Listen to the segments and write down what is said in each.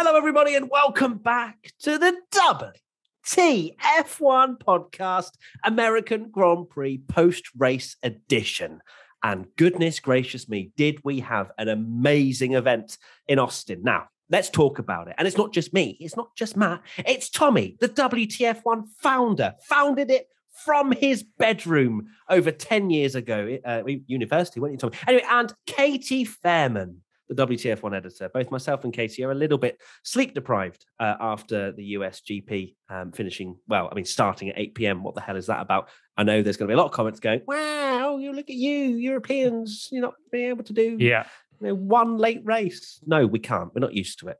Hello, everybody, and welcome back to the WTF1 podcast, American Grand Prix post-race edition. And goodness gracious me, did we have an amazing event in Austin. Now, let's talk about it. And it's not just me. It's not just Matt. It's Tommy, the WTF1 founder. Founded it from his bedroom over 10 years ago. University, weren't you, Tommy? Anyway, and Katie Fairman, the WTF1 editor. Both myself and Katie are a little bit sleep deprived after the US GP starting at 8 p.m. What the hell is that about? I know there's going to be a lot of comments going, wow, you look at you, Europeans, you're not being able to do one late race. No, we can't. We're not used to it.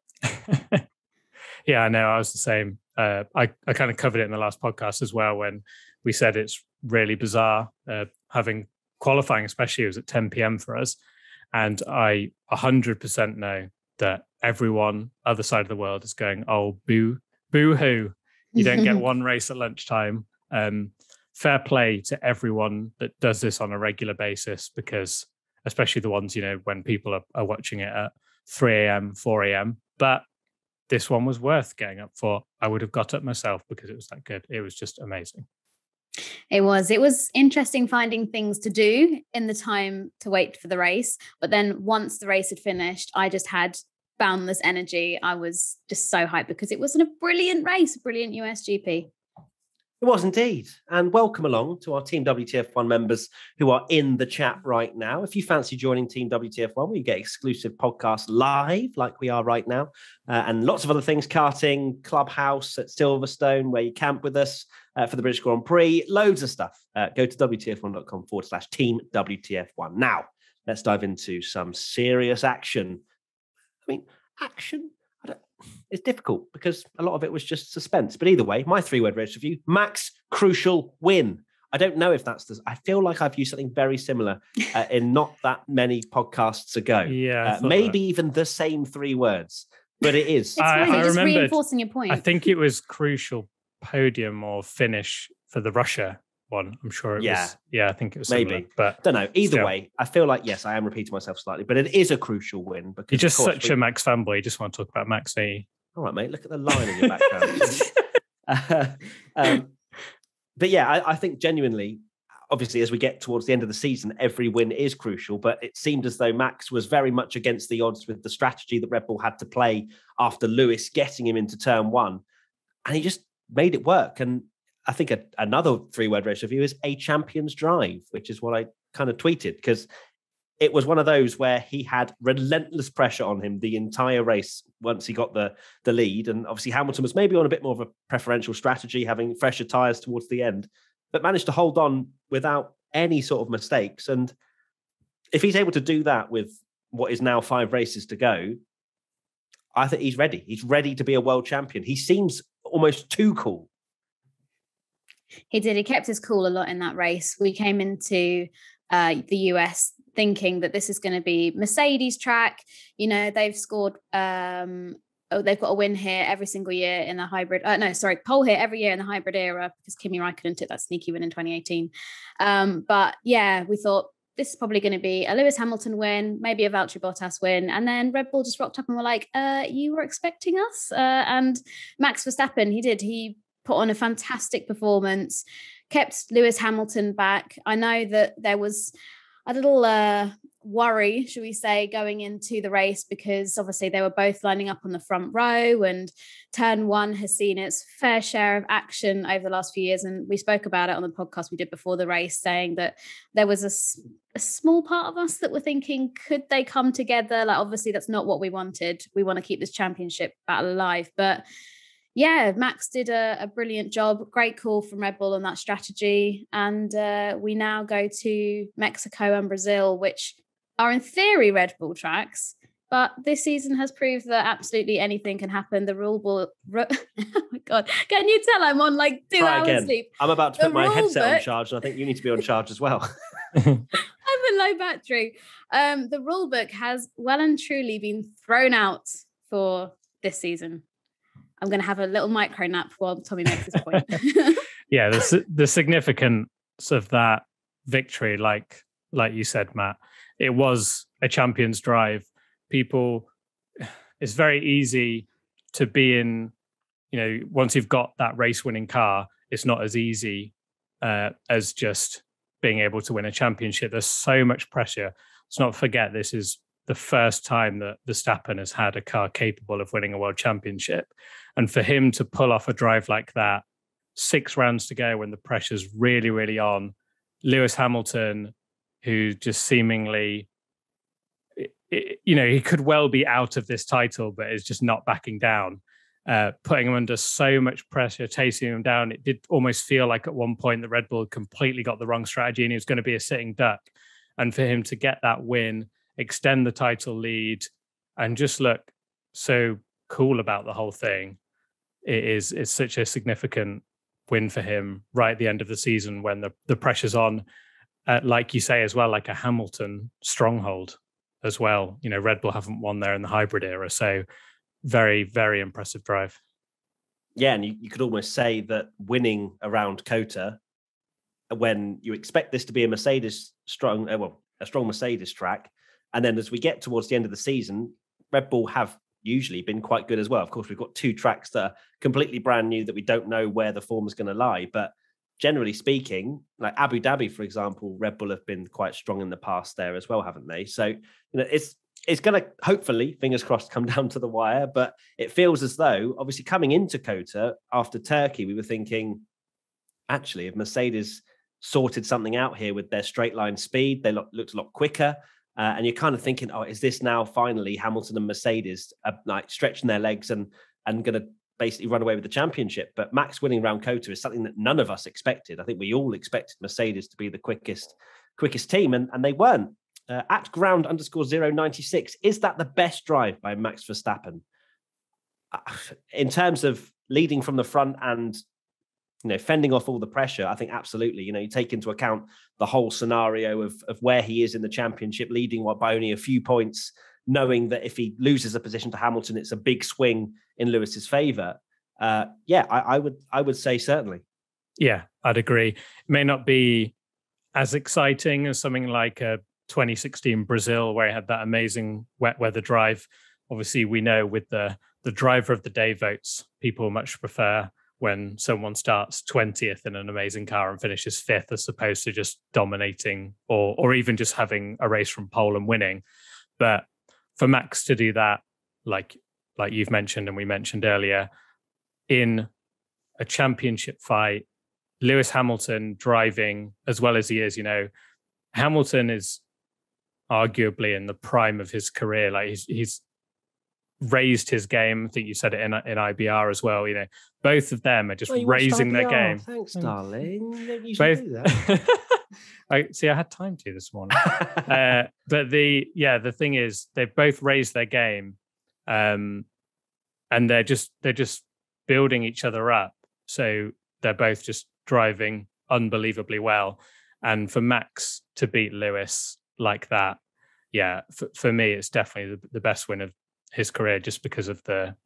Yeah, I know. I was the same. I kind of covered it in the last podcast as well when we said it's really bizarre having qualifying, especially it was at 10 p.m. for us. And I 100% know that everyone other side of the world is going, oh, boo-hoo. You don't get one race at lunchtime. Fair play to everyone that does this on a regular basis, because especially the ones, when people are watching it at 3 a.m., 4 a.m. But this one was worth getting up for. I would have got up myself because it was that good. It was just amazing. It was interesting finding things to do in the time to wait for the race. But then once the race had finished, I just had boundless energy. I was just so hyped because it was a brilliant race, a brilliant US GP. It was indeed. And welcome along to our Team WTF1 members who are in the chat right now. If you fancy joining Team WTF1, we get exclusive podcasts live like we are right now. And lots of other things, karting, clubhouse at Silverstone, where you camp with us for the British Grand Prix. Loads of stuff. Go to WTF1.com/Team WTF1. Now, let's dive into some serious action. Action? It's difficult because a lot of it was just suspense. But either way, my 3-word race review, Max crucial win. I don't know if that's I feel like I've used something very similar in not that many podcasts ago. Yeah, maybe even the same 3 words, but it is. It's fine. You're just reinforcing your point. I think it was crucial podium or finish for the Russia one. I'm sure it was. Yeah, I think it was similar, maybe, but don't know. Either way, I feel like, yes, I am repeating myself slightly, but it is a crucial win because you're just such a Max fanboy. You just want to talk about Max, don't you? All right, mate. Look at the line in your background. But yeah, I think genuinely, obviously, as we get towards the end of the season, every win is crucial. But it seemed as though Max was very much against the odds with the strategy that Red Bull had to play after Lewis getting him into turn 1, and he just made it work. And I think another 3-word race review is a champion's drive, which is what I kind of tweeted, because it was one of those where he had relentless pressure on him the entire race once he got the lead. And obviously Hamilton was maybe on a bit more of a preferential strategy, having fresher tyres towards the end, but managed to hold on without any sort of mistakes. And if he's able to do that with what is now 5 races to go, I think he's ready. He's ready to be a world champion. He seems almost too cool. He did. He kept his cool a lot in that race. We came into the US thinking that this is going to be Mercedes track. They've scored. They've got a win here every single year in the hybrid. Pole here every year in the hybrid era because Kimi Raikkonen took that sneaky win in 2018. But yeah, we thought this is probably going to be a Lewis Hamilton win, maybe a Valtteri Bottas win. And then Red Bull just rocked up and were like, you were expecting us? And Max Verstappen, he put on a fantastic performance, kept Lewis Hamilton back. I know that there was a little worry, should we say, going into the race because obviously they were both lining up on the front row and turn 1 has seen its fair share of action over the last few years. And we spoke about it on the podcast we did before the race, saying that there was a small part of us that were thinking, could they come together? Like, obviously that's not what we wanted. We want to keep this championship battle alive. But yeah, Max did a brilliant job. Great call from Red Bull on that strategy. And we now go to Mexico and Brazil, which are in theory Red Bull tracks. But this season has proved that absolutely anything can happen. The rule book... oh my God. Can you tell I'm on like 2 hours sleep? I'm about to put my headset on charge and I think you need to be on charge as well. I'm a low battery. The rule book has well and truly been thrown out for this season. I'm going to have a little micro nap while Tommy makes this point. Yeah, the significance of that victory, like you said, Matt, it was a champion's drive. It's very easy to be in, once you've got that race winning car, it's not as easy as just being able to win a championship. There's so much pressure. Let's not forget, this is the first time that Verstappen has had a car capable of winning a world championship. And for him to pull off a drive like that, 6 rounds to go when the pressure's really, really on, Lewis Hamilton, who just seemingly, he could well be out of this title, but is just not backing down, putting him under so much pressure, chasing him down. It did almost feel like at one point the Red Bull completely got the wrong strategy and he was going to be a sitting duck. And for him to get that win, extend the title lead, and just look so cool about the whole thing, it's such a significant win for him right at the end of the season when the pressure's on. Like you say as well, like a Hamilton stronghold as well. Red Bull haven't won there in the hybrid era, so very, very impressive drive. Yeah, and you could almost say that winning around COTA, when you expect this to be a strong Mercedes track, and then as we get towards the end of the season, Red Bull have usually been quite good as well. Of course, we've got 2 tracks that are completely brand new that we don't know where the form is going to lie, but generally speaking, like Abu Dhabi, for example, Red Bull have been quite strong in the past there as well, haven't they? So, it's going to, hopefully, fingers crossed, come down to the wire. But it feels as though, obviously, coming into COTA after Turkey, we were thinking, actually, if Mercedes sorted something out here with their straight line speed, they looked a lot quicker. And you're kind of thinking, oh, is this now finally Hamilton and Mercedes like stretching their legs and going to basically run away with the championship? But Max winning around COTA is something that none of us expected. I think we all expected Mercedes to be the quickest team, and they weren't. At ground _096, is that the best drive by Max Verstappen? In terms of leading from the front and fending off all the pressure, I think absolutely. You take into account the whole scenario of where he is in the championship, leading by only a few points, knowing that if he loses a position to Hamilton, it's a big swing in Lewis's favour. I would say certainly. Yeah, I'd agree. It may not be as exciting as something like 2016 Brazil, where he had that amazing wet weather drive. Obviously, we know with the driver of the day votes, people much prefer when someone starts 20th in an amazing car and finishes 5th, as opposed to just dominating or even just having a race from pole and winning. But for Max to do that, like you've mentioned and we mentioned earlier, in a championship fight, Lewis Hamilton driving as well as he is, Hamilton is arguably in the prime of his career. Like he's raised his game. I think you said it in IBR as well. Both of them are just raising their game. Thanks, darling. You should do that. I had time to this morning. But the thing is, they've both raised their game, and they're just building each other up. So they're both just driving unbelievably well. And for Max to beat Lewis like that, for me, it's definitely the best win of his career, just because of the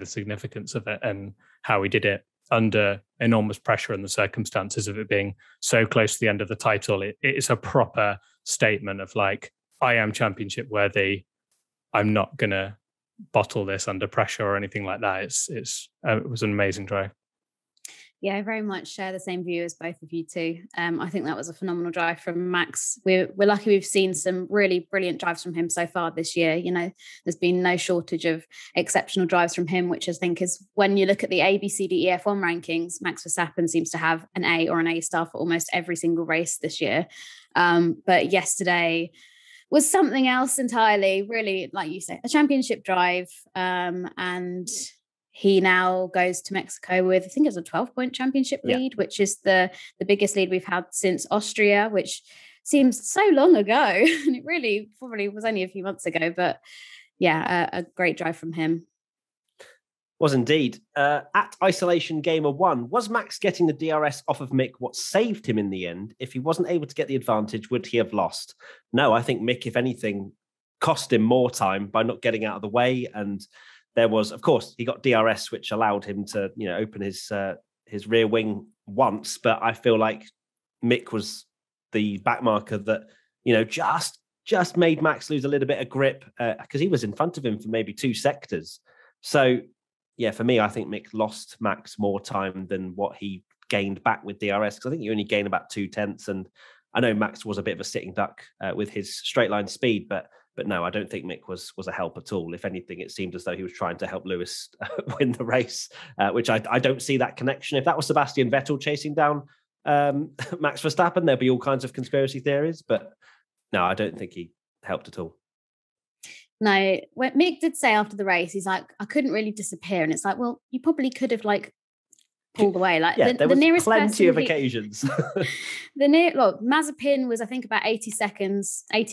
significance of it and how he did it under enormous pressure and the circumstances of it being so close to the end of the title. It's a proper statement of like, I am championship worthy. I'm not going to bottle this under pressure or anything like that. It was an amazing drive. Yeah, I very much share the same view as both of you too. I think that was a phenomenal drive from Max. We're lucky we've seen some really brilliant drives from him so far this year. There's been no shortage of exceptional drives from him, which I think is, when you look at the ABCDEF1 rankings, Max Verstappen seems to have an A or an A star for almost every single race this year. But yesterday was something else entirely, really, like you say, a championship drive. And he now goes to Mexico with, I think it's a 12-point championship lead, which is the biggest lead we've had since Austria, which seems so long ago. And it really probably was only a few months ago. But a great drive from him. Was indeed. At Isolation Gamer 1, was Max getting the DRS off of Mick what saved him in the end? If he wasn't able to get the advantage, would he have lost? No, I think Mick, if anything, cost him more time by not getting out of the way. And there was, of course, he got DRS, which allowed him to, open his rear wing once. But I feel like Mick was the backmarker that, just made Max lose a little bit of grip because he was in front of him for maybe 2 sectors. So yeah, for me, I think Mick lost Max more time than what he gained back with DRS, because I think you only gain about 2/10. And I know Max was a bit of a sitting duck with his straight line speed, but no, I don't think Mick was a help at all. If anything, it seemed as though he was trying to help Lewis win the race, which I don't see that connection. If that was Sebastian Vettel chasing down Max Verstappen, there'd be all kinds of conspiracy theories. But no, I don't think he helped at all. No, when Mick did say after the race, he's like, I couldn't really disappear. And it's like, well, you probably could have like pulled away. Like there was nearest plenty of occasions. Mazepin was, I think, about 80,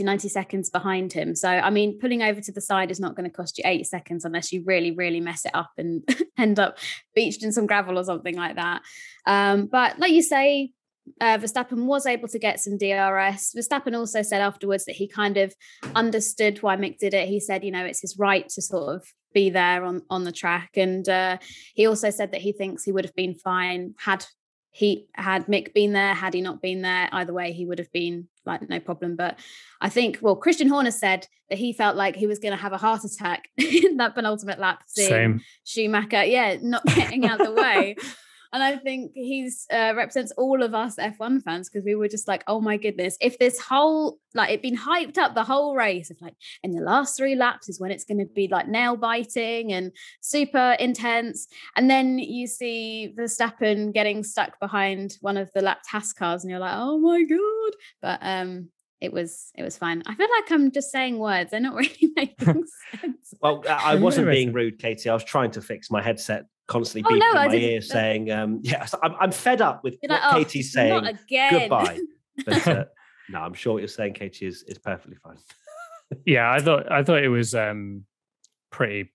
90 seconds behind him. So, I mean, pulling over to the side is not going to cost you 8 seconds unless you really, really mess it up and end up beached in some gravel or something like that. But like you say, Verstappen was able to get some DRS. Verstappen also said afterwards that he kind of understood why Mick did it. He said, it's his right to sort of be there on the track. And he also said that he thinks he would have been fine had Mick been there. Had he not been there, either way, he would have been like no problem. But I think, Christian Horner said that he felt like he was going to have a heart attack in that penultimate lap, seeing Schumacher, not getting out of the way. And I think he's represents all of us F1 fans, because we were just like, oh my goodness, if this whole, it'd been hyped up the whole race, of in the last 3 laps is when it's going to be nail biting and super intense. And then you see Verstappen getting stuck behind one of the lap task cars and you're like, oh my God. But it was fine. I feel like I'm just saying words. They're not really making sense. Well, I wasn't being rude, Katie. I was trying to fix my headset, constantly beeping in my ear saying, so I'm fed up with what Katie's saying. Not again. Goodbye. But no, I'm sure what you're saying, Katie, is perfectly fine. Yeah, I thought it was pretty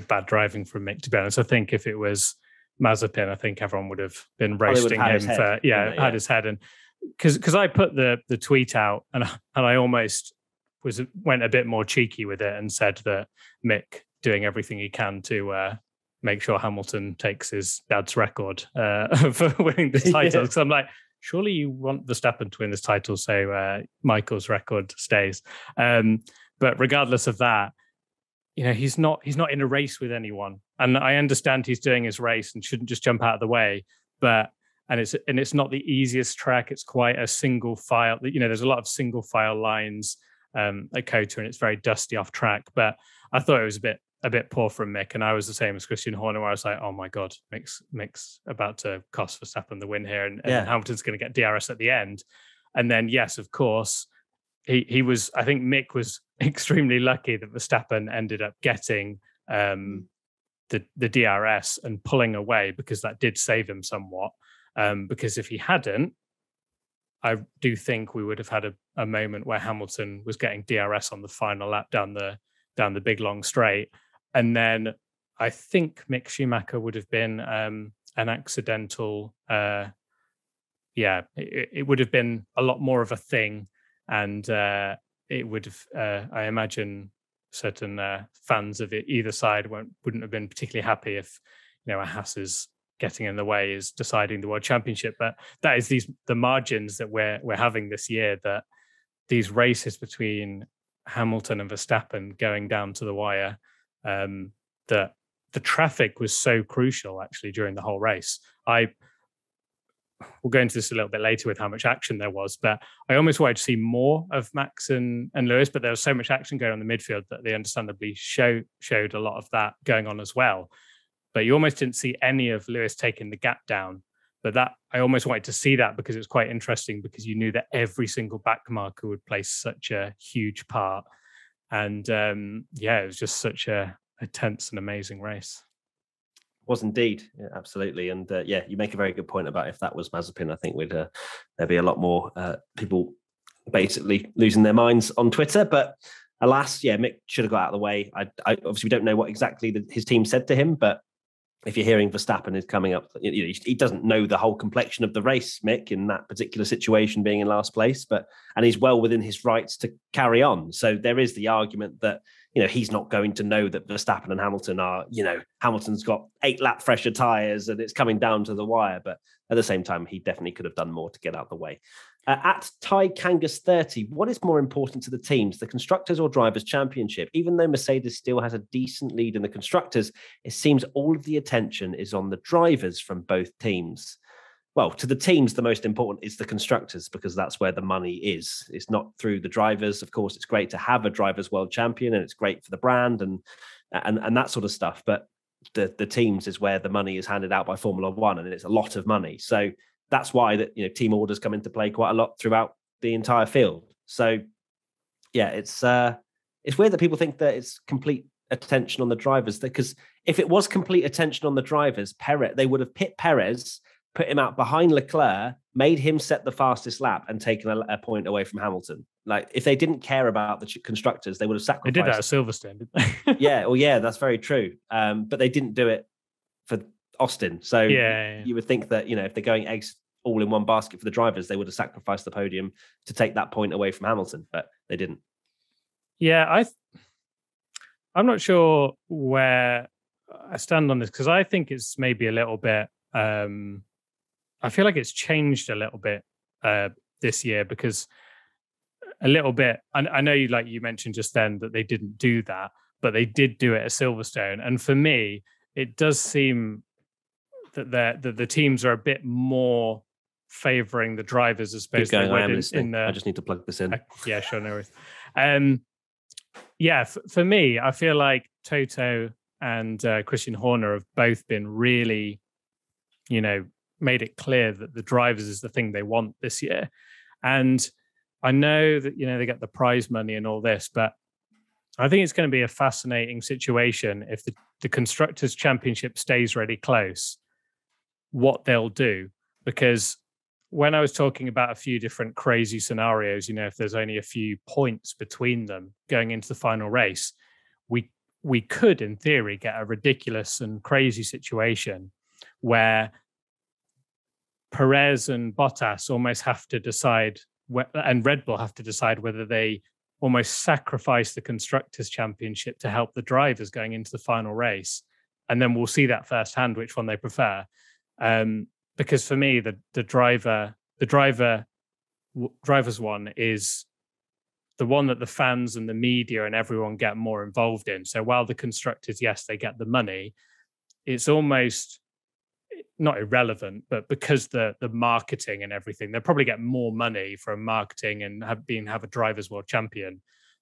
bad driving from Mick, to be honest. I think if it was Mazepin, I think everyone would have been roasting him for had his head. And because I put the tweet out and I almost went a bit more cheeky with it and said that Mick doing everything he can to make sure Hamilton takes his dad's record for winning the title. Because I'm like, surely you want Verstappen to win this title, so Michael's record stays. But regardless of that, he's not in a race with anyone, and I understand he's doing his race and shouldn't just jump out of the way. But it's not the easiest track. It's quite a single file. There's a lot of single file lines at COTA, and it's very dusty off track. But I thought it was a bit poor from Mick, and I was the same as Christian Horner, where I was like, oh my God, Mick's about to cost Verstappen the win here, and Hamilton's going to get DRS at the end. And then, yes, of course, he was, I think Mick was extremely lucky that Verstappen ended up getting the DRS and pulling away, because that did save him somewhat. Because if he hadn't, I do think we would have had a moment where Hamilton was getting DRS on the final lap down the big long straight. And then I think Mick Schumacher would have been an accidental, it would have been a lot more of a thing. And it would have, I imagine, certain fans of it either side wouldn't have been particularly happy if, a Haas's getting in the way is deciding the world championship. But that is the margins that we're having this year, that these races between Hamilton and Verstappen going down to the wire, that the traffic was so crucial actually during the whole race. We'll go into this a little bit later with how much action there was, but I almost wanted to see more of Max and Lewis, but there was so much action going on in the midfield that they understandably showed a lot of that going on as well. But you almost didn't see any of Lewis taking the gap down. But that I almost wanted to see that, because it was quite interesting, because you knew that every single back marker would play such a huge part. And it was just such a tense and amazing race. Was indeed, absolutely. And you make a very good point about if that was Mazepin, I think there'd be a lot more people basically losing their minds on Twitter. But alas, Mick should have got out of the way. I obviously we don't know what exactly his team said to him, but if you're hearing Verstappen is coming up, he doesn't know the whole complexion of the race, Mick, in that particular situation, being in last place, and he's well within his rights to carry on. So there is the argument that he's not going to know that Verstappen and Hamilton are, Hamilton's got 8 lap fresher tyres and it's coming down to the wire. But at the same time, he definitely could have done more to get out of the way. At Ty Kangas 30, what is more important to the teams, the Constructors or Drivers' Championship? Even though Mercedes still has a decent lead in the Constructors, it seems all of the attention is on the drivers from both teams. Well, to the teams, the most important is the Constructors because that's where the money is. It's not through the drivers. Of course, it's great to have a Drivers' World Champion and it's great for the brand and that sort of stuff. But the teams is where the money is handed out by Formula One, and it's a lot of money. So that's why team orders come into play quite a lot throughout the entire field. So yeah, it's weird that people think that it's complete attention on the drivers, because if it was complete attention on the drivers, they would have pit Perez, put him out behind Leclerc, made him set the fastest lap and taken a point away from Hamilton. Like, if they didn't care about the Constructors, they would have sacrificed. They did that at Silverstone, didn't they? Yeah, that's very true. But they didn't do it for Austin. So you would think that, if they're going eggs all in one basket for the drivers, they would have sacrificed the podium to take that point away from Hamilton, but they didn't. Yeah, I'm not sure where I stand on this, because I think it's maybe a little bit... I feel like it's changed a little bit this year, because a little bit, I know you mentioned just then that they didn't do that, but they did do it at Silverstone. And for me, it does seem that the teams are a bit more favouring the drivers as opposed to I just need to plug this in. Yeah, sure, no worries. For me, I feel like Toto and Christian Horner have both been really, made it clear that the drivers is the thing they want this year. And I know that, they get the prize money and all this, but I think it's going to be a fascinating situation if the Constructors' Championship stays really close, what they'll do. Because when I was talking about a few different crazy scenarios, if there's only a few points between them going into the final race, we could, in theory, get a ridiculous and crazy situation where Perez and Bottas almost have to decide, and Red Bull have to decide whether they almost sacrifice the Constructors' Championship to help the drivers going into the final race. And then we'll see that firsthand, which one they prefer. Because for me, the drivers one is the one that the fans and the media and everyone get more involved in. So while the Constructors, yes, they get the money, it's almost not irrelevant, but because the marketing and everything, they'll probably get more money from marketing and have a Drivers' World Champion.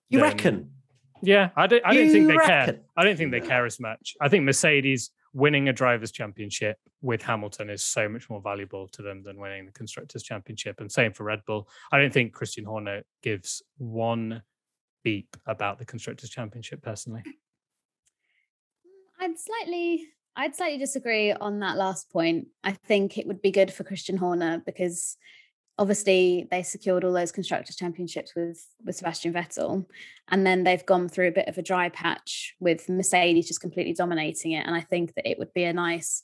You reckon? Yeah, I don't think they care. I don't think they care as much. I think Mercedes winning a Drivers' Championship with Hamilton is so much more valuable to them than winning the Constructors' Championship. And same for Red Bull. I don't think Christian Horner gives one beep about the Constructors' Championship personally. I'd slightly disagree on that last point. I think it would be good for Christian Horner because obviously they secured all those Constructors' Championships with Sebastian Vettel, and then they've gone through a bit of a dry patch with Mercedes just completely dominating it. And I think that it would be a nice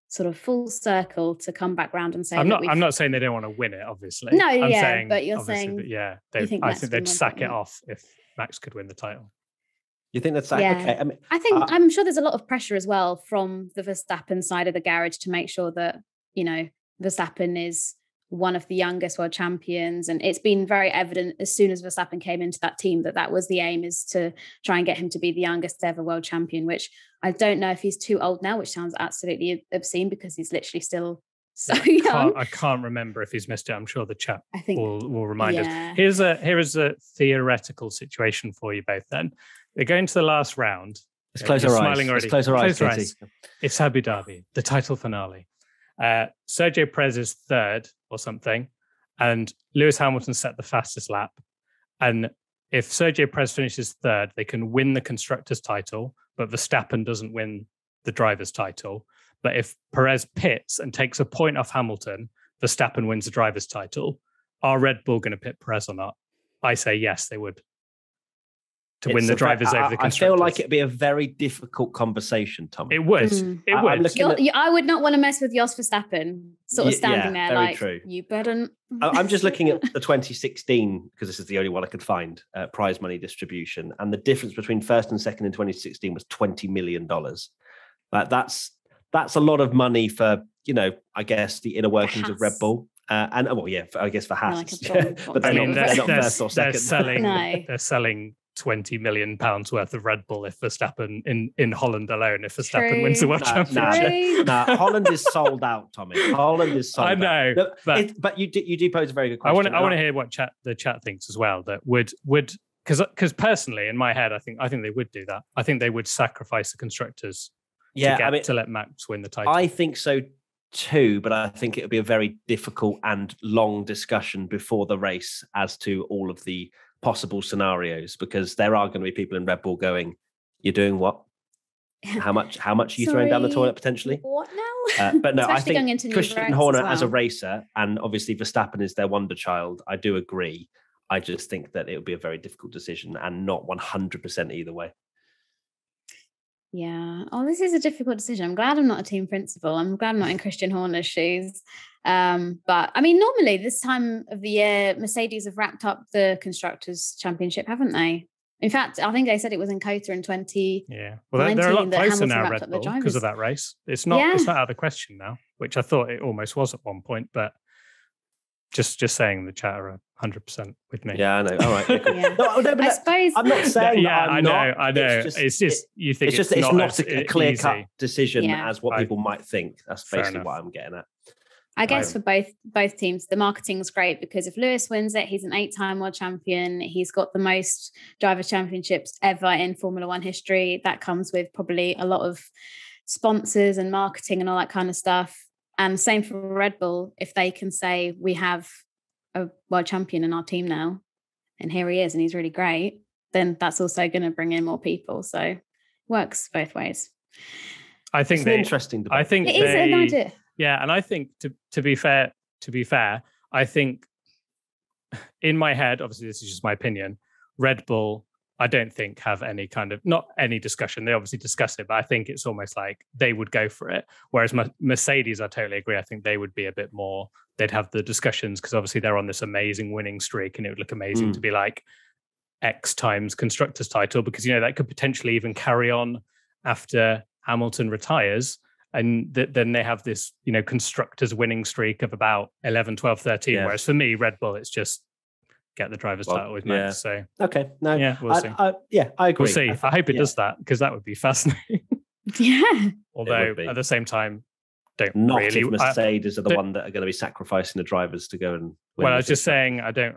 sort of full circle to come back round and say, I'm not saying they don't want to win it, obviously. No, I'm yeah, saying, but you're saying, I think they'd sack it off if Max could win the title. You think that's okay? I think I'm sure there's a lot of pressure as well from the Verstappen side of the garage to make sure that, Verstappen is one of the youngest world champions. And it's been very evident as soon as Verstappen came into that team that was the aim, is to try and get him to be the youngest ever world champion, which I don't know if he's too old now, which sounds absolutely obscene because he's literally still so young. I can't remember if he's missed it. I'm sure the chat will remind us. Here is a theoretical situation for you both then. They're going to the last round. Let's close our eyes. Let's close our eyes, Katie. It's Abu Dhabi, the title finale. Sergio Perez is third or something, and Lewis Hamilton set the fastest lap. And if Sergio Perez finishes third, they can win the Constructors' title, but Verstappen doesn't win the Drivers' title. But if Perez pits and takes a point off Hamilton, Verstappen wins the Drivers' title. Are Red Bull going to pit Perez or not? I say yes, they would. to win the drivers over the constructors. I feel like it'd be a very difficult conversation, Tommy. It would. It would. I would not want to mess with Jos Verstappen, sort of standing there like, true. You better. I'm just looking at the 2016, because this is the only one I could find, prize money distribution. And the difference between first and second in 2016 was $20 million. That's a lot of money for, I guess, the inner workings of Red Bull. I guess for Haas. But they're not first or second. They're selling £20 million worth of Red Bull if Verstappen in Holland alone, if Verstappen wins the World Championship. Holland is sold out, Tommy. Holland is sold out. I know. But you do pose a very good question. I want to hear what the chat thinks as well. That would because personally, in my head, I think they would do that. I think they would sacrifice the constructors to let Max win the title. I think so too, but I think it would be a very difficult and long discussion before the race as to all of the possible scenarios, because there are going to be people in Red Bull going, "You're doing what? How much are you throwing down the toilet potentially?" What now? But no, I think Christian Horner as a well. racer, and obviously Verstappen is their wonder child. I do agree. I just think that it would be a very difficult decision and not 100% either way. Yeah. Oh, this is a difficult decision. I'm glad I'm not a team principal. I'm glad I'm not in Christian Horner's shoes. But I mean, normally this time of the year, Mercedes have wrapped up the Constructors' Championship, haven't they? In fact, I think they said it was in Cota in 20. Yeah. Well, they're a lot closer now, Red Bull, because of that race. It's not out of the question now, which I thought it almost was at one point, but just saying the chat are 100% with me. Yeah, I know. All right. Cool. Yeah. No, but I suppose I'm not saying yeah, I'm I know. It's just you think it's not a clear-cut decision as what people might think. That's basically what I'm getting at. I guess for both teams, the marketing's great because if Lewis wins it, he's an 8-time world champion. He's got the most driver championships ever in Formula One history. That comes with probably a lot of sponsors and marketing and all that kind of stuff. And same for Red Bull. If they can say we have a world champion in our team now, and here he is, and he's really great, then that's also going to bring in more people. So it works both ways. I think it's an interesting debate. I think it is an idea. Yeah, and I think to be fair, I think in my head, obviously this is just my opinion, Red Bull, I don't think have any kind of, not any discussion. They obviously discuss it, but I think it's almost like they would go for it. Whereas Mercedes, I totally agree. I think they would be a bit more, they'd have the discussions because obviously they're on this amazing winning streak and it would look amazing to be like X times constructors title because, that could potentially even carry on after Hamilton retires. And then they have this, constructors winning streak of about 11, 12, 13. Yes. Whereas for me, Red Bull, it's just get the driver's title with Max. Yeah. So okay, no, yeah, we'll see. I agree. We'll see. I hope it does that because that would be fascinating. Yeah. Although at the same time, if Mercedes are the one that are going to be sacrificing the drivers to go and win. Well, I was just saying, I don't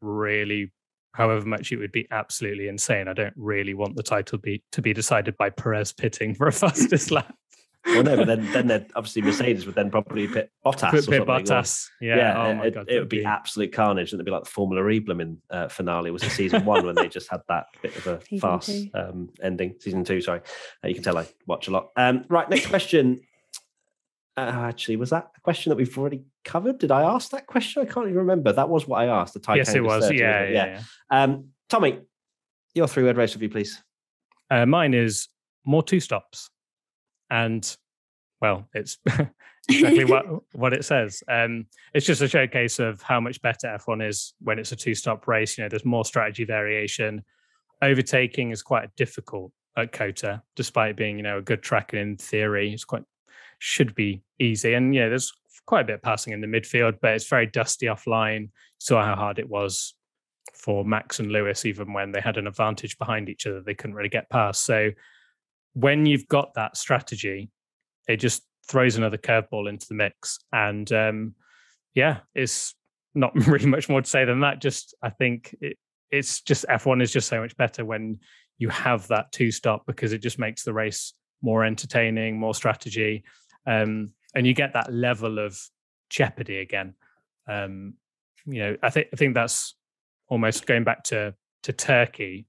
really. However much it would be absolutely insane, I don't really want the title to be decided by Perez pitting for a fastest lap. Well, no, but then obviously Mercedes would then probably pit Bottas. Bottas. Yeah. Oh my God, it would be absolute carnage. And it'd be like the Formula E finale was in season 1 when they just had that bit of a fast ending. Season 2, sorry. You can tell I watch a lot. Right, next question. Actually, was that a question that we've already covered? Did I ask that question? I can't even remember. That was what I asked. Yes, it was. Yeah. Tommy, your 3-word race review, please. Mine is more 2-stops. And, well, it's exactly what it says. It's just a showcase of how much better F1 is when it's a 2-stop race. There's more strategy variation. Overtaking is quite difficult at Cota, despite being, a good track. And in theory, should be easy. And, there's quite a bit of passing in the midfield, but it's very dusty offline. Saw how hard it was for Max and Lewis, even when they had an advantage behind each other, they couldn't really get past. So when you've got that strategy, it just throws another curveball into the mix. And it's not really much more to say than that. Just, I think it's just F1 is just so much better when you have that 2-stop because it just makes the race more entertaining, more strategy. And you get that level of jeopardy again. I think that's almost going back to Turkey.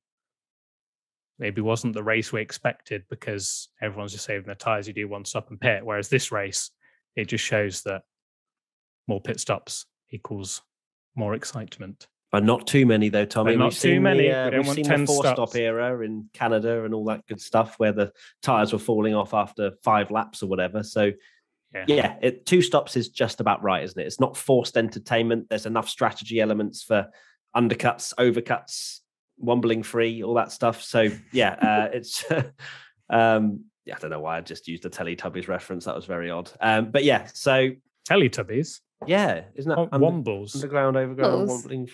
Maybe wasn't the race we expected because everyone's just saving their tires. You do one stop and pit. Whereas this race, it just shows that more pit stops equals more excitement. But not too many though, Tommy. Not too many. We've seen the 4-stop era in Canada and all that good stuff where the tyres were falling off after 5 laps or whatever. So, yeah, 2 stops is just about right, isn't it? It's not forced entertainment. There's enough strategy elements for undercuts, overcuts, wombling free, all that stuff. So, yeah, it's... I don't know why I just used the Teletubbies reference. That was very odd. But yeah, so... Teletubbies? Yeah, isn't that... Wombles? Underground, overground,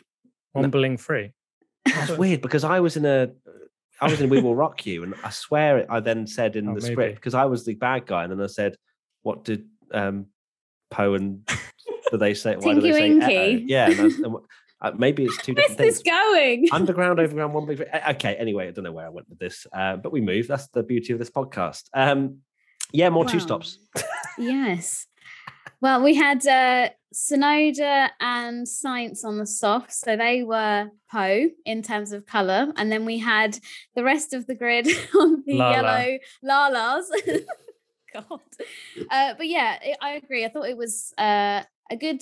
wombling free. That's weird because I was in We Will Rock You, and I swear I then said in the script, because I was the bad guy, and then I said, what did Poe and do they say? Why do they say Winky? Yeah, maybe it's two different things. Where's this going? Underground, overground, wombling free. Okay, anyway, I don't know where I went with this, but we moved. That's the beauty of this podcast. More 2 stops. Yes. Well, we had Sonoda and Sainz on the soft, so they were Poe in terms of colour, and then we had the rest of the grid on the yellow Lalas. God, but yeah, I agree. I thought it was a good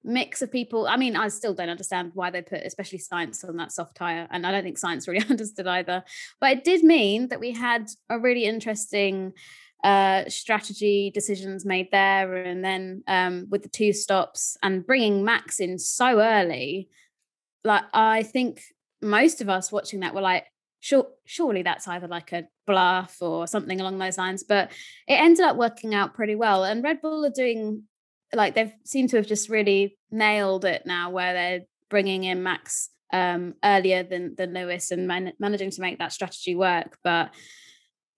mix of people. I mean, I still don't understand why they put especially Sainz on that soft tyre, and I don't think Sainz really understood either. But it did mean that we had a really interesting strategy decisions made there, and then with the 2 stops and bringing Max in so early, like I think most of us watching that were like, surely that's either like a bluff or something along those lines, but it ended up working out pretty well. And Red Bull are doing, like, they've seemed to have just really nailed it now, where they're bringing in Max earlier than Lewis and managing to make that strategy work. But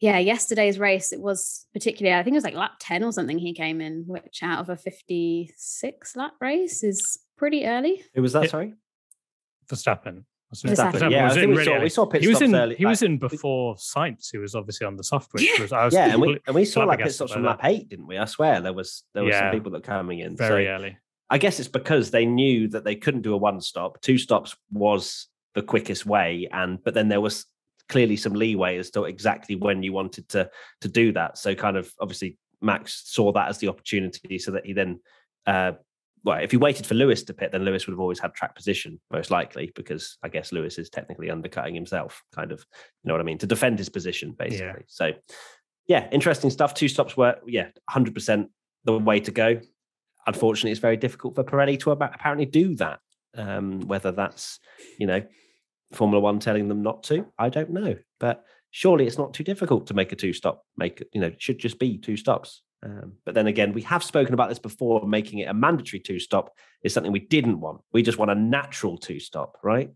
yeah, yesterday's race, it was particularly, I think it was like lap 10 or something he came in, which out of a 56 lap race is pretty early. Who was that, sorry? Verstappen. Yeah, I think we saw pit stops early. He was in before Sainz, who was obviously on the soft, which was... we saw like pit stops from lap 8, didn't we? I swear there was some people that were coming in. Very early. I guess it's because they knew that they couldn't do a 1 stop. 2 stops was the quickest way, but then there was clearly some leeway as to exactly when you wanted to do that. So kind of obviously Max saw that as the opportunity, so that he then if he waited for Lewis to pit, then Lewis would have always had track position, most likely, because I guess Lewis is technically undercutting himself, kind of, you know what I mean, to defend his position, basically. Yeah. So yeah, interesting stuff. 2 stops were 100% the way to go. Unfortunately, it's very difficult for Pirelli to apparently do that. Whether that's, Formula One telling them not to, I don't know. But surely it's not too difficult to make a 2-stop. It should just be 2 stops. But then again, we have spoken about this before. Making it a mandatory 2-stop is something we didn't want. We just want a natural 2-stop, right?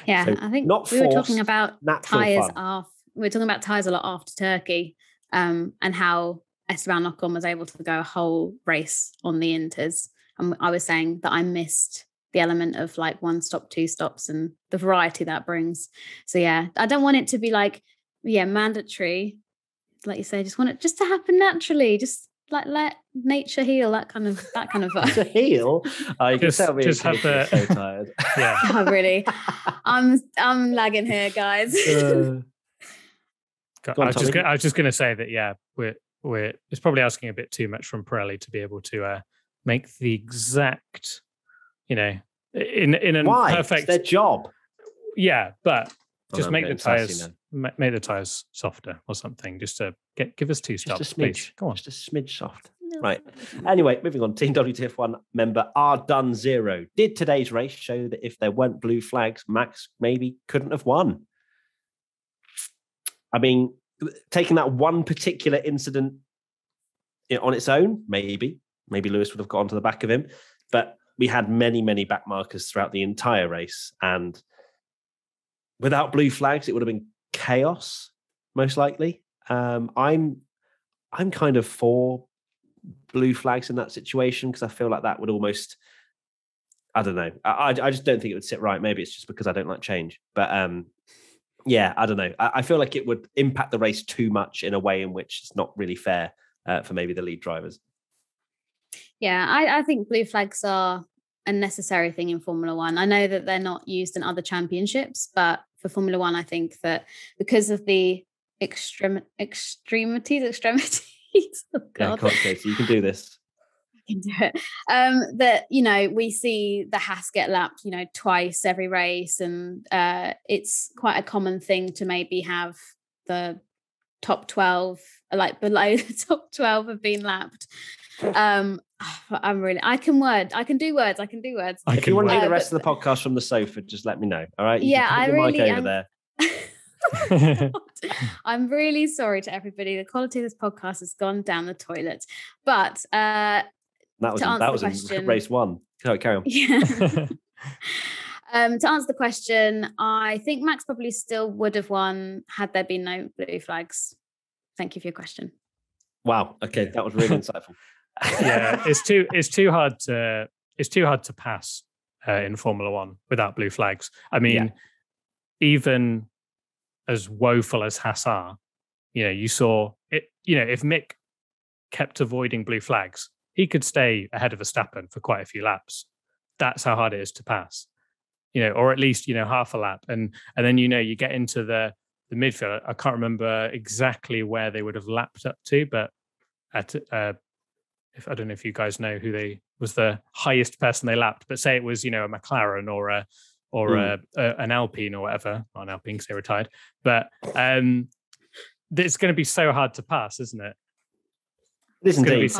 Yeah, so I think we were talking about tyres off. We were talking about tyres a lot after Turkey, and how Esteban Ocon was able to go a whole race on the Inters. And I was saying that I missed the element of like 1 stop, 2 stops, and the variety that brings. So yeah, I don't want it to be like, mandatory. Like you say, just want it just to happen naturally. Just like let nature heal. That kind of vibe. To heal. You can tell me just have the so tired. Yeah. Oh, really. I'm lagging here, guys. I was just going to say that we're it's probably asking a bit too much from Pirelli to be able to make the exact, in a perfect. It's their job. Yeah, but just make the tires make the tires softer or something, just to give us 2 stops, please. Go on, just a smidge soft. Right. Anyway, moving on. Team WTF1 member R-Done0. Did today's race show that if there weren't blue flags, Max maybe couldn't have won? I mean, taking that one particular incident on its own, maybe Lewis would have got onto the back of him, but we had many, many back markers throughout the entire race, and without blue flags, it would have been chaos, most likely. I'm kind of for blue flags in that situation, because I feel like that would almost, I don't know. I just don't think it would sit right. Maybe it's just because I don't like change. But I don't know. I feel like it would impact the race too much in a way in which it's not really fair for maybe the lead drivers. Yeah, I think blue flags are a necessary thing in Formula One. I know that they're not used in other championships, but for Formula One, I think that because of the extremities. Oh God. Yeah, so you can do this. can do it. That, we see the Haas get lapped, twice every race, and it's quite a common thing to maybe have the top 12, like below the top 12 have been lapped. I can do words. If you want to do the rest of the podcast from the sofa, just let me know. All right. Yeah, I really mic over there. I'm really sorry to everybody. The quality of this podcast has gone down the toilet. But that was in race one. Carry on. Yeah. To answer the question, I think Max probably still would have won had there been no blue flags. Thank you for your question. Wow. Okay, that was really insightful. Yeah, it's too hard to pass in Formula One without blue flags. I mean, even as woeful as Haas are, you saw it. If Mick kept avoiding blue flags, he could stay ahead of Verstappen for quite a few laps. That's how hard it is to pass. Or at least half a lap, and then you get into the midfield. I can't remember exactly where they would have lapped up to, but at if I don't know if you guys know who was the highest person they lapped, but say it was a McLaren or an Alpine or whatever, not an Alpine because they retired, but it's going to be so hard to pass, isn't it? It is indeed.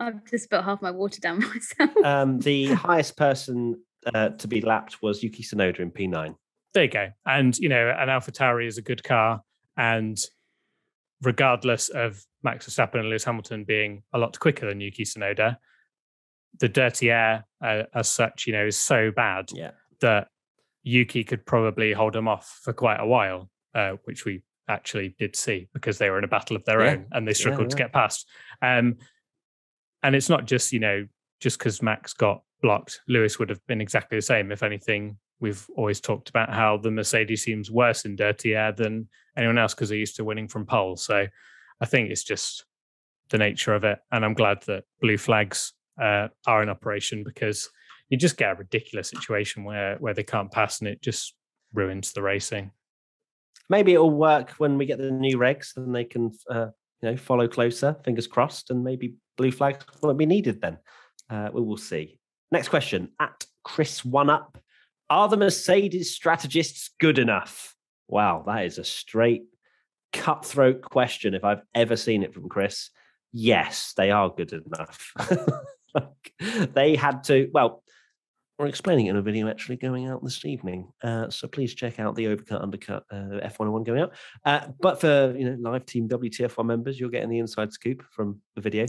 I've just spilled half my water down myself. The highest person to be lapped was Yuki Tsunoda in P9. There you go. And, an AlphaTauri is a good car. And regardless of Max Verstappen and Lewis Hamilton being a lot quicker than Yuki Tsunoda, the dirty air as such, is so bad that Yuki could probably hold him off for quite a while, which we actually did see because they were in a battle of their own and they struggled to get past. And it's not just, just because Max got blocked, Lewis would have been exactly the same. If anything, we've always talked about how the Mercedes seems worse in dirty air than anyone else because they're used to winning from pole. So I think it's just the nature of it. And I'm glad that blue flags are in operation because you just get a ridiculous situation where they can't pass and it just ruins the racing. Maybe it'll work when we get the new regs and they can follow closer, fingers crossed, and maybe blue flags won't be needed then. We will see. Next question, at Chris One Up. Are the Mercedes strategists good enough? Wow, that is a straight cutthroat question if I've ever seen it from Chris. Yes, they are good enough. They had to, we're explaining it in a video actually going out this evening. So please check out the Overcut Undercut F101 going out. But for live team WTF1 members, you're getting the inside scoop from the video.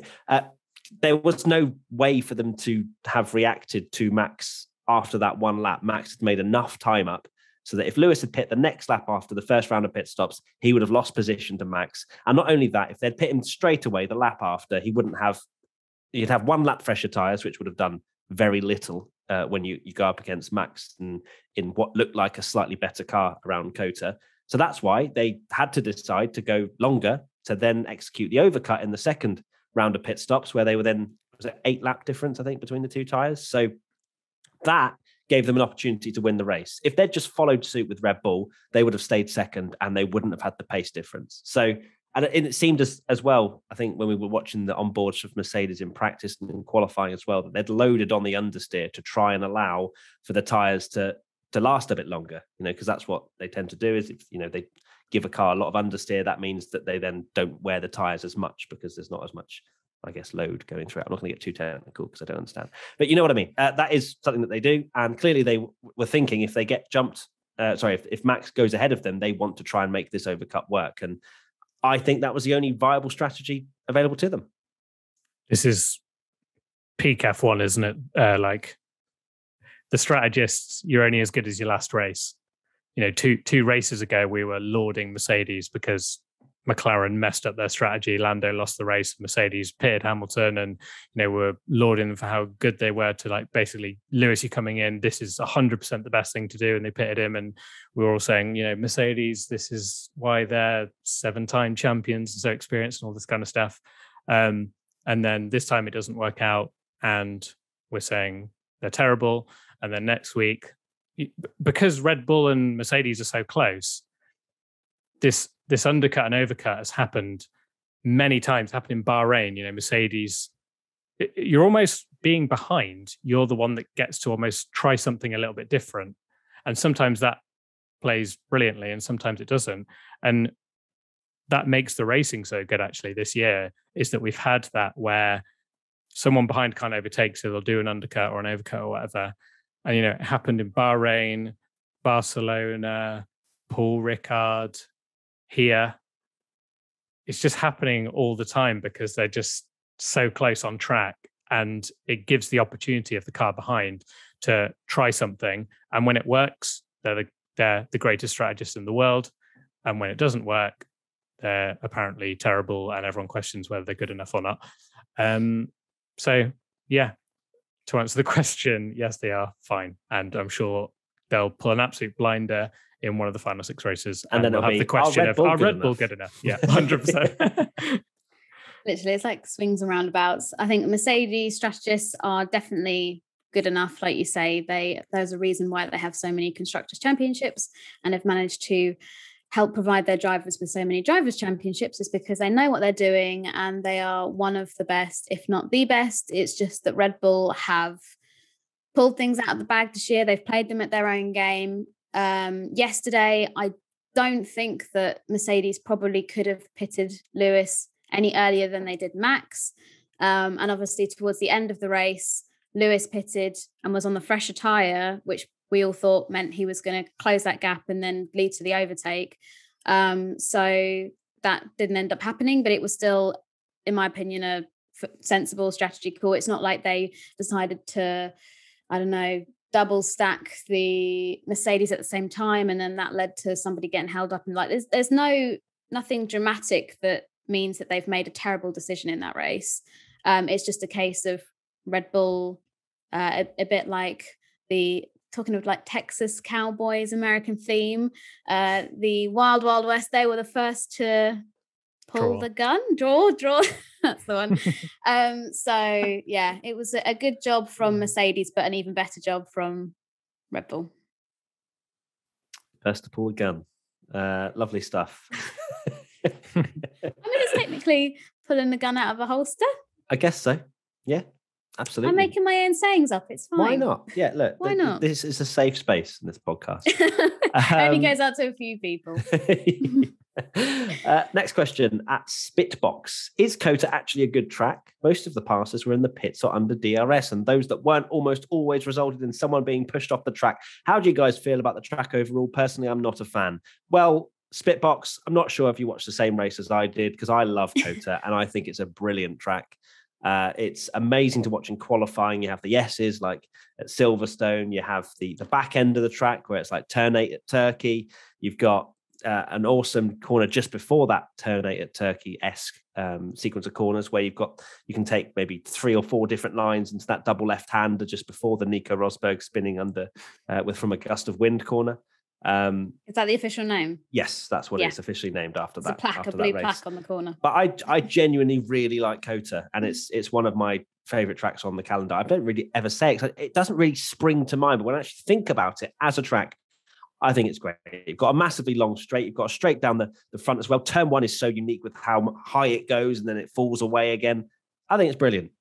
There was no way for them to have reacted to Max after that one lap. Max had made enough time up so that if Lewis had pit the next lap after the first round of pit stops, he would have lost position to Max. And not only that, if they'd pit him straight away the lap after, he'd have one lap fresher tyres, which would have done very little when you go up against Max in what looked like a slightly better car around Kota. So that's why they had to decide to go longer to then execute the overcut in the second round of pit stops, where they were then, was it 8 lap difference, I think, between the two tyres. So that gave them an opportunity to win the race. If they'd just followed suit with Red Bull, they would have stayed second and they wouldn't have had the pace difference. So, and it seemed as well, I think, when we were watching the onboards of Mercedes in practice and in qualifying as well, that they'd loaded on the understeer to try and allow for the tyres to last a bit longer, because that's what they tend to do is, if, they give a car a lot of understeer, that means that they then don't wear the tyres as much because there's not as much, I guess, load going through it. I'm not going to get too technical because I don't understand. But you know what I mean? That is something that they do. And clearly they were thinking if they get jumped, if Max goes ahead of them, they want to try and make this overcut work. And I think that was the only viable strategy available to them. This is peak F1, isn't it? Like the strategists, you're only as good as your last race. Two races ago, we were lauding Mercedes because McLaren messed up their strategy. Lando lost the race. Mercedes pitted Hamilton, and were lauding them for how good they were to basically Lewis, you coming in. This is 100% the best thing to do, and they pitted him. And we were all saying, Mercedes, this is why they're 7-time champions and so experienced and all this kind of stuff. And then this time it doesn't work out, and we're saying they're terrible. And then next week, because Red Bull and Mercedes are so close, this undercut and overcut has happened many times. Happened in Bahrain. Mercedes you're almost being behind. You're the one that gets to almost try something a little bit different. And sometimes that plays brilliantly and sometimes it doesn't. And that makes the racing so good actually this year, is that we've had that where someone behind can't overtake, so they'll do an undercut or an overcut or whatever. And, it happened in Bahrain, Barcelona, Paul Ricard, here. It's just happening all the time because they're just so close on track, and it gives the opportunity of the car behind to try something. And when it works, they're the greatest strategists in the world. And when it doesn't work, they're apparently terrible and everyone questions whether they're good enough or not. So yeah, to answer the question, yes, they are fine. And I'm sure they'll pull an absolute blinder in one of the final 6 races. And then we'll have the question of, are Red Bull good enough? Yeah, 100%. Literally, it's like swings and roundabouts. I think Mercedes strategists are definitely good enough. Like you say, there's a reason why they have so many Constructors Championships and have managed to help provide their drivers with so many drivers' championships, is because they know what they're doing and they are one of the best, if not the best. It's just that Red Bull have pulled things out of the bag this year. They've played them at their own game. Yesterday, I don't think that Mercedes probably could have pitted Lewis any earlier than they did Max. And obviously towards the end of the race, Lewis pitted and was on the fresher tyre, which we all thought meant he was going to close that gap and then lead to the overtake. So that didn't end up happening, but it was still, in my opinion, a sensible strategy call. It's not like they decided to, I don't know, double stack the Mercedes at the same time, and then that led to somebody getting held up. And like, there's nothing dramatic that means that they've made a terrible decision in that race. It's just a case of Red Bull, a bit like talking of like Texas Cowboys American theme, the Wild Wild West. They were the first to pull the gun, draw. That's the one. So yeah, it was a good job from Mercedes, but an even better job from Red Bull. First to pull the gun. Lovely stuff. I mean, it's technically pulling the gun out of a holster. I guess so. Yeah, absolutely. I'm making my own sayings up. It's fine. Why not? Yeah, look. Why not? This is a safe space in this podcast. Only goes out to a few people. Next question at Spitbox. Is COTA actually a good track? Most of the passes were in the pits or under DRS, and those that weren't almost always resulted in someone being pushed off the track. How do you guys feel about the track overall? Personally, I'm not a fan. Well, Spitbox, I'm not sure if you watched the same race as I did, because I love COTA and I think it's a brilliant track. It's amazing to watch in qualifying. You have the S's like at Silverstone. You have the back end of the track where it's like turn 8 at Turkey. You've got an awesome corner just before that turn 8 at Turkey-esque sequence of corners where you can take maybe 3 or 4 different lines into that double left-hander just before the Nico Rosberg spinning under from a gust of wind corner. Is that the official name? Yes, that's what it's officially named after that. A blue plaque on the corner. But I genuinely really like COTA, and it's one of my favorite tracks on the calendar. I don't really ever say it, 'cause it doesn't really spring to mind, but when I actually think about it as a track, I think it's great. You've got a massively long straight. You've got a straight down the front as well. Turn 1 is so unique with how high it goes and then it falls away again. I think it's brilliant.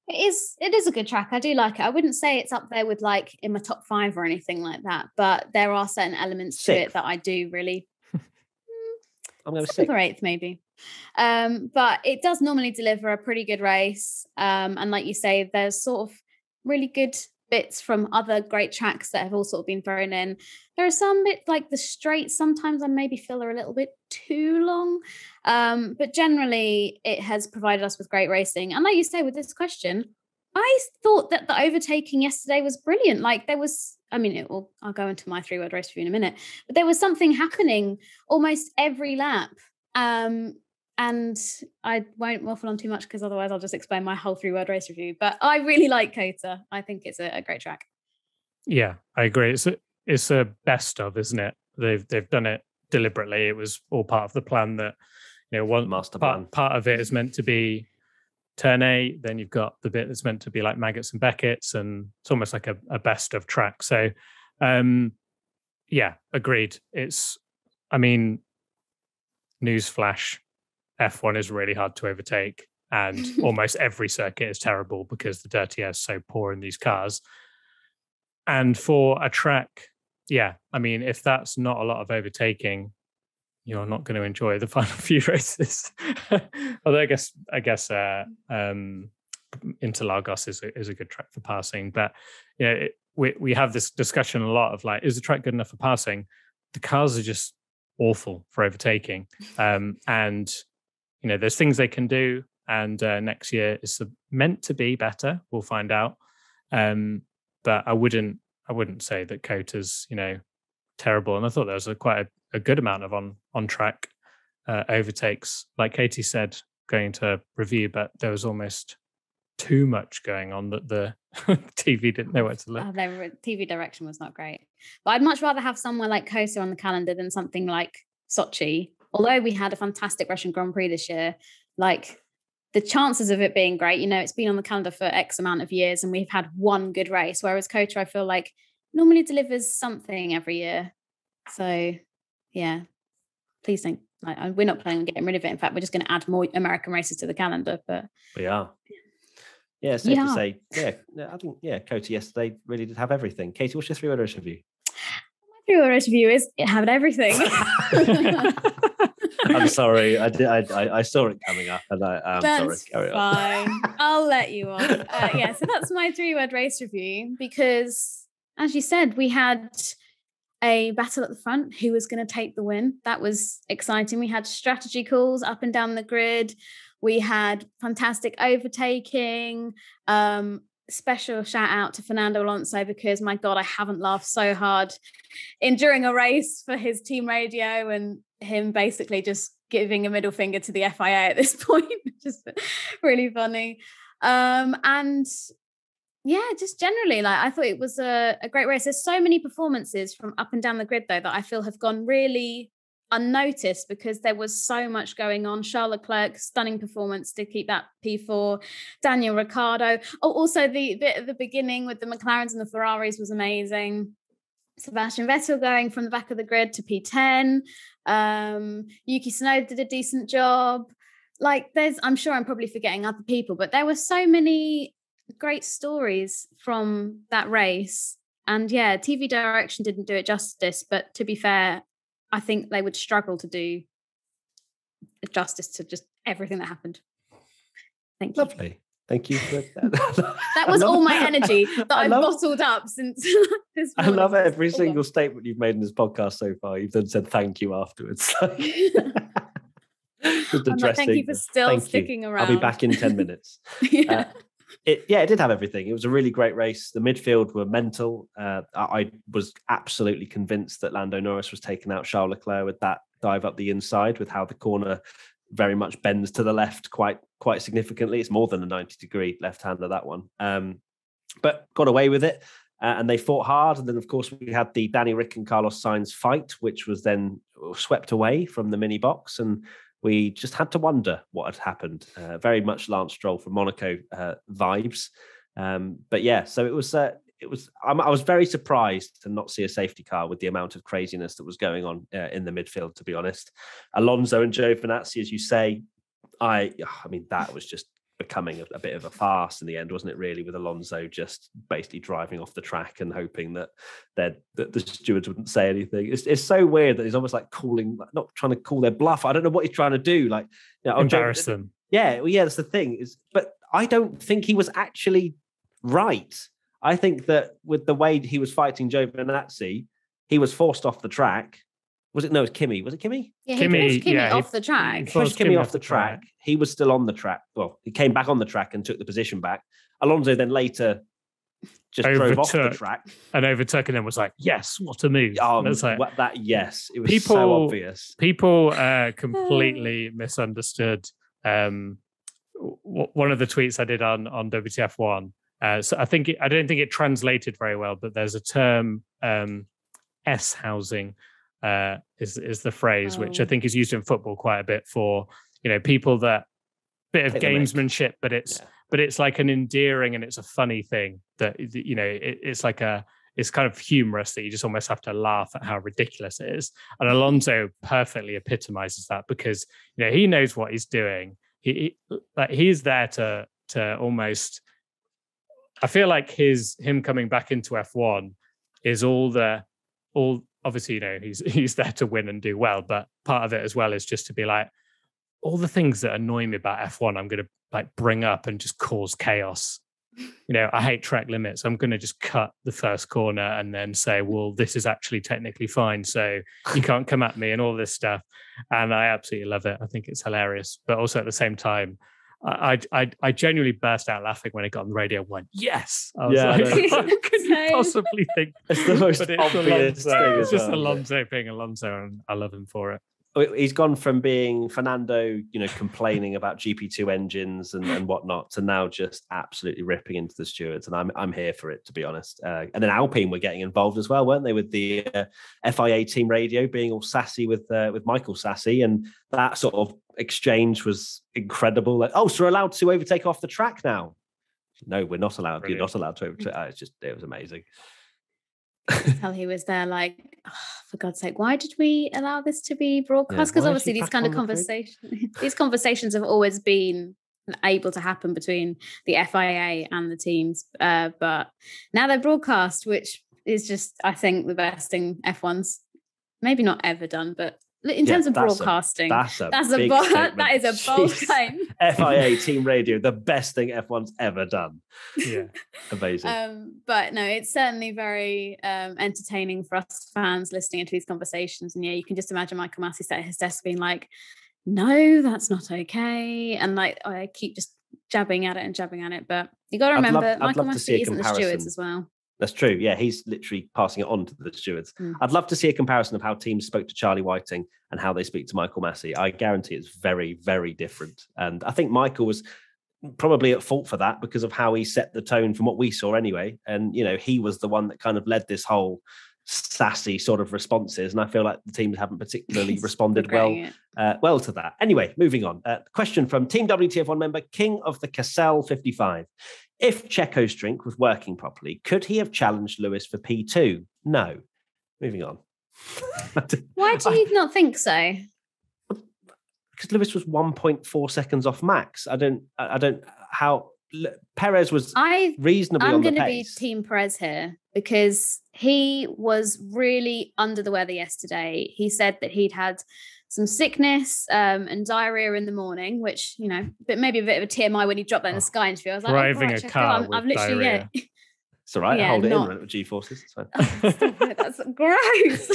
It is a good track. I do like it. I wouldn't say it's up there with like in my top 5 or anything like that, but there are certain elements to it that I do really. I'm going to 7th or 8th maybe. But it does normally deliver a pretty good race. And like you say, there's sort of really good bits from other great tracks that have all sort of been thrown in. There are some bits like the straights, sometimes I maybe feel are a little bit too long. But generally it has provided us with great racing. And like you say with this question, I thought that the overtaking yesterday was brilliant. Like there was, I'll go into my 3-word race review in a minute, but there was something happening almost every lap. And I won't waffle on too much because otherwise I'll just explain my whole 3-word race review. But I really like COTA. I think it's a great track. Yeah, I agree. It's a best of, isn't it? They've done it deliberately. It was all part of the plan that, one master plan. Part of it is meant to be turn 8. Then you've got the bit that's meant to be like Maggots and Beckett's, and it's almost like a best of track. So, yeah, agreed. Newsflash. F1 is really hard to overtake. and almost every circuit is terrible because the dirty air is so poor in these cars. And for a track, yeah, I mean, if that's not a lot of overtaking, you're not going to enjoy the final few races. Although I guess Interlagos is a good track for passing, but we have this discussion a lot of like, is the track good enough for passing? The cars are just awful for overtaking, and there's things they can do, and next year is meant to be better. We'll find out, but I wouldn't say that Cota's terrible, and I thought there was quite a good amount of on track overtakes, like Katie said, going to review, but there was almost too much going on that the TV didn't know where to look. TV direction was not great, but I'd much rather have somewhere like Kota on the calendar than something like Sochi. Although we had a fantastic Russian Grand Prix this year, like the chances of it being great, it's been on the calendar for X amount of years and we've had one good race, whereas Kota, I feel like, normally delivers something every year. So yeah, please don't, we're not planning on getting rid of it. In fact, we're just going to add more American races to the calendar. But we are. Yeah, safe to say. I think Kota yesterday really did have everything. Katie, what's your 3-word race review? My 3-word race review is it had everything. I'm sorry, I saw it coming up, and I'm sorry. Carry on. Fine. I'll let you on. So that's my 3-word race review, because, as you said, we had a battle at the front. Who was going to take the win? That was exciting. We had strategy calls up and down the grid. We had fantastic overtaking. Special shout out to Fernando Alonso, because my God, I haven't laughed so hard during a race for his team radio and him basically just giving a middle finger to the FIA at this point. Just really funny. And yeah, just generally, I thought it was a great race. There's so many performances from up and down the grid, though, that I feel have gone really unnoticed because there was so much going on. Charles Leclerc, stunning performance to keep that P4. Daniel Ricciardo. Oh, also the bit at the beginning with the McLarens and the Ferraris was amazing. Sebastian Vettel going from the back of the grid to P10. Yuki Tsunoda did a decent job. I'm sure I'm probably forgetting other people, but there were so many great stories from that race. And yeah, TV direction didn't do it justice, but to be fair, I think they would struggle to do justice to just everything that happened. Thank you. Lovely. Thank you for that. That was all my energy that I've bottled up since this morning. I love every single statement you've made in this podcast so far. You've then said thank you afterwards. Just addressing. Thank you for still sticking around. I'll be back in 10 minutes. It did have everything. It was a really great race. The midfield were mental. I was absolutely convinced that Lando Norris was taking out Charles Leclerc with that dive up the inside, with how the corner very much bends to the left quite significantly. It's more than a 90-degree left-hander, that one. But got away with it, and they fought hard. And then, of course, we had the Danny Rick and Carlos Sainz fight, which was then swept away from the mini box, and we just had to wonder what had happened. Very much Lance Stroll from Monaco vibes. But yeah, so it was. I was very surprised to not see a safety car with the amount of craziness that was going on in the midfield, to be honest. Alonso and Giovinazzi, as you say, I mean, that was just becoming a bit of a farce in the end, wasn't it, really, with Alonso just basically driving off the track and hoping that the stewards wouldn't say anything. It's so weird that he's almost like not trying to call their bluff. I don't know what he's trying to do. Embarrass them. Yeah, that's the thing. But I don't think he was actually right. I think that with the way he was fighting Giovinazzi, he was forced off the track. Was it? No, it was Kimi. Was it Kimi? Yeah, he pushed Kimi off the track. He pushed Kimi off the track. He was still on the track. Well, he came back on the track and took the position back. Alonso then later just drove off the track. And overtook and then was like, yes, what a move. Yes. It was so obvious. People completely misunderstood one of the tweets I did on WTF1. So I don't think it translated very well, but there's a term, S-housing is the phrase, which I think is used in football quite a bit for, people that bit of gamesmanship, but it's like an endearing and it's a funny thing that, it's like it's kind of humorous that you just almost have to laugh at how ridiculous it is. And Alonso perfectly epitomizes that because, he knows what he's doing. he's there to almost. I feel like him coming back into F1 is all obviously, you know, he's there to win and do well, but part of it as well is just to be like, all the things that annoy me about F1, I'm going to like bring up and just cause chaos. You know, I hate track limits. I'm going to just cut the first corner and then say, well, this is actually technically fine, so you can't come at me and all this stuff. And I absolutely love it. I think it's hilarious. But also at the same time, I genuinely burst out laughing when it got on the radio and went, yes. I was like, how can you possibly think? It's the most obvious thing. It's just Alonso being Alonso, and I love him for it. He's gone from being Fernando, you know, complaining about GP2 engines and whatnot, to now just absolutely ripping into the stewards. And I'm here for it, to be honest. And then Alpine were getting involved as well, weren't they, with the FIA team radio being all sassy with Michael Sassy, and that sort of exchange was incredible. Like, oh, so we're allowed to overtake off the track now? No, we're not allowed. Brilliant. You're not allowed to overtake. It was amazing. Tell he was there like, oh, for God's sake, why did we allow this to be broadcast? Because obviously these kind of conversations have always been able to happen between the FIA and the teams, but now they're broadcast, which is just, I think, the best thing F1's maybe not ever done, but in terms of broadcasting, that is a bold claim. FIA team radio, the best thing F1's ever done. Yeah, amazing. But no, it's certainly very entertaining for us fans listening into these conversations. And yeah, you can just imagine Michael Massey sat at his desk being like, "No, that's not okay," and like I keep just jabbing at it. But you got to remember, Michael Massey isn't the stewards as well. That's true. Yeah, he's literally passing it on to the stewards. I'd love to see a comparison of how teams spoke to Charlie Whiting and how they speak to Michael Massey. I guarantee it's very, very different. And I think Michael was probably at fault for that because of how he set the tone from what we saw anyway. And, you know, he was the one that kind of led this whole sassy sort of responses. And I feel like the teams haven't particularly responded well to that. Anyway, moving on. Question from Team WTF1 member, King of the Cassell 55. If Checo's drink was working properly, could he have challenged Lewis for P2? No. Moving on. Why do you not think so? Because Lewis was 1.4 seconds off Max. I don't how Perez was reasonably on the pace. I'm going to be Team Perez here because he was really under the weather yesterday. He said that he'd had some sickness and diarrhea in the morning, which, you know, but maybe a bit of a TMI when he dropped that in the Sky interview. I was like, driving a car with diarrhea. It's all right. Hold it in with G-forces. It's fine. That's gross.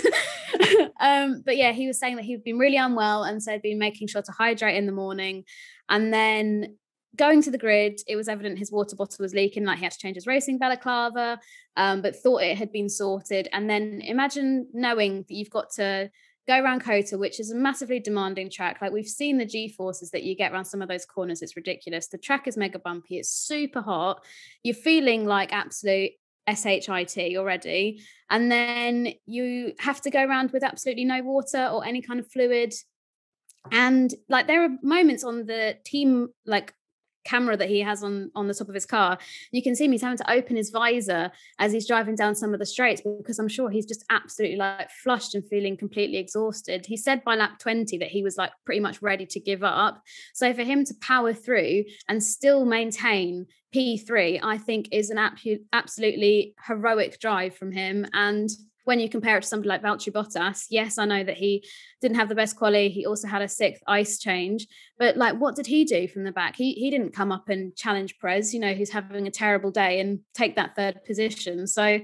But yeah, he was saying that he'd been really unwell and so had been making sure to hydrate in the morning. And then going to the grid, it was evident his water bottle was leaking, like he had to change his racing balaclava, but thought it had been sorted. And then imagine knowing that you've got to go around COTA, which is a massively demanding track. Like we've seen the G-forces that you get around some of those corners. It's ridiculous. The track is mega bumpy. It's super hot. You're feeling like absolute SHIT already. And then you have to go around with absolutely no water or any kind of fluid. And like there are moments on the team, like camera that he has on the top of his car, you can see him, he's having to open his visor as he's driving down some of the straights because I'm sure he's just absolutely like flushed and feeling completely exhausted. He said by lap 20 that he was like pretty much ready to give up. So for him to power through and still maintain P3, I think is an absolutely heroic drive from him. And when you compare it to somebody like Valtteri Bottas, yes, I know that he didn't have the best quali. He also had a 6th ice change. But like, what did he do from the back? He didn't come up and challenge Perez, you know, who's having a terrible day, and take that 3rd position. So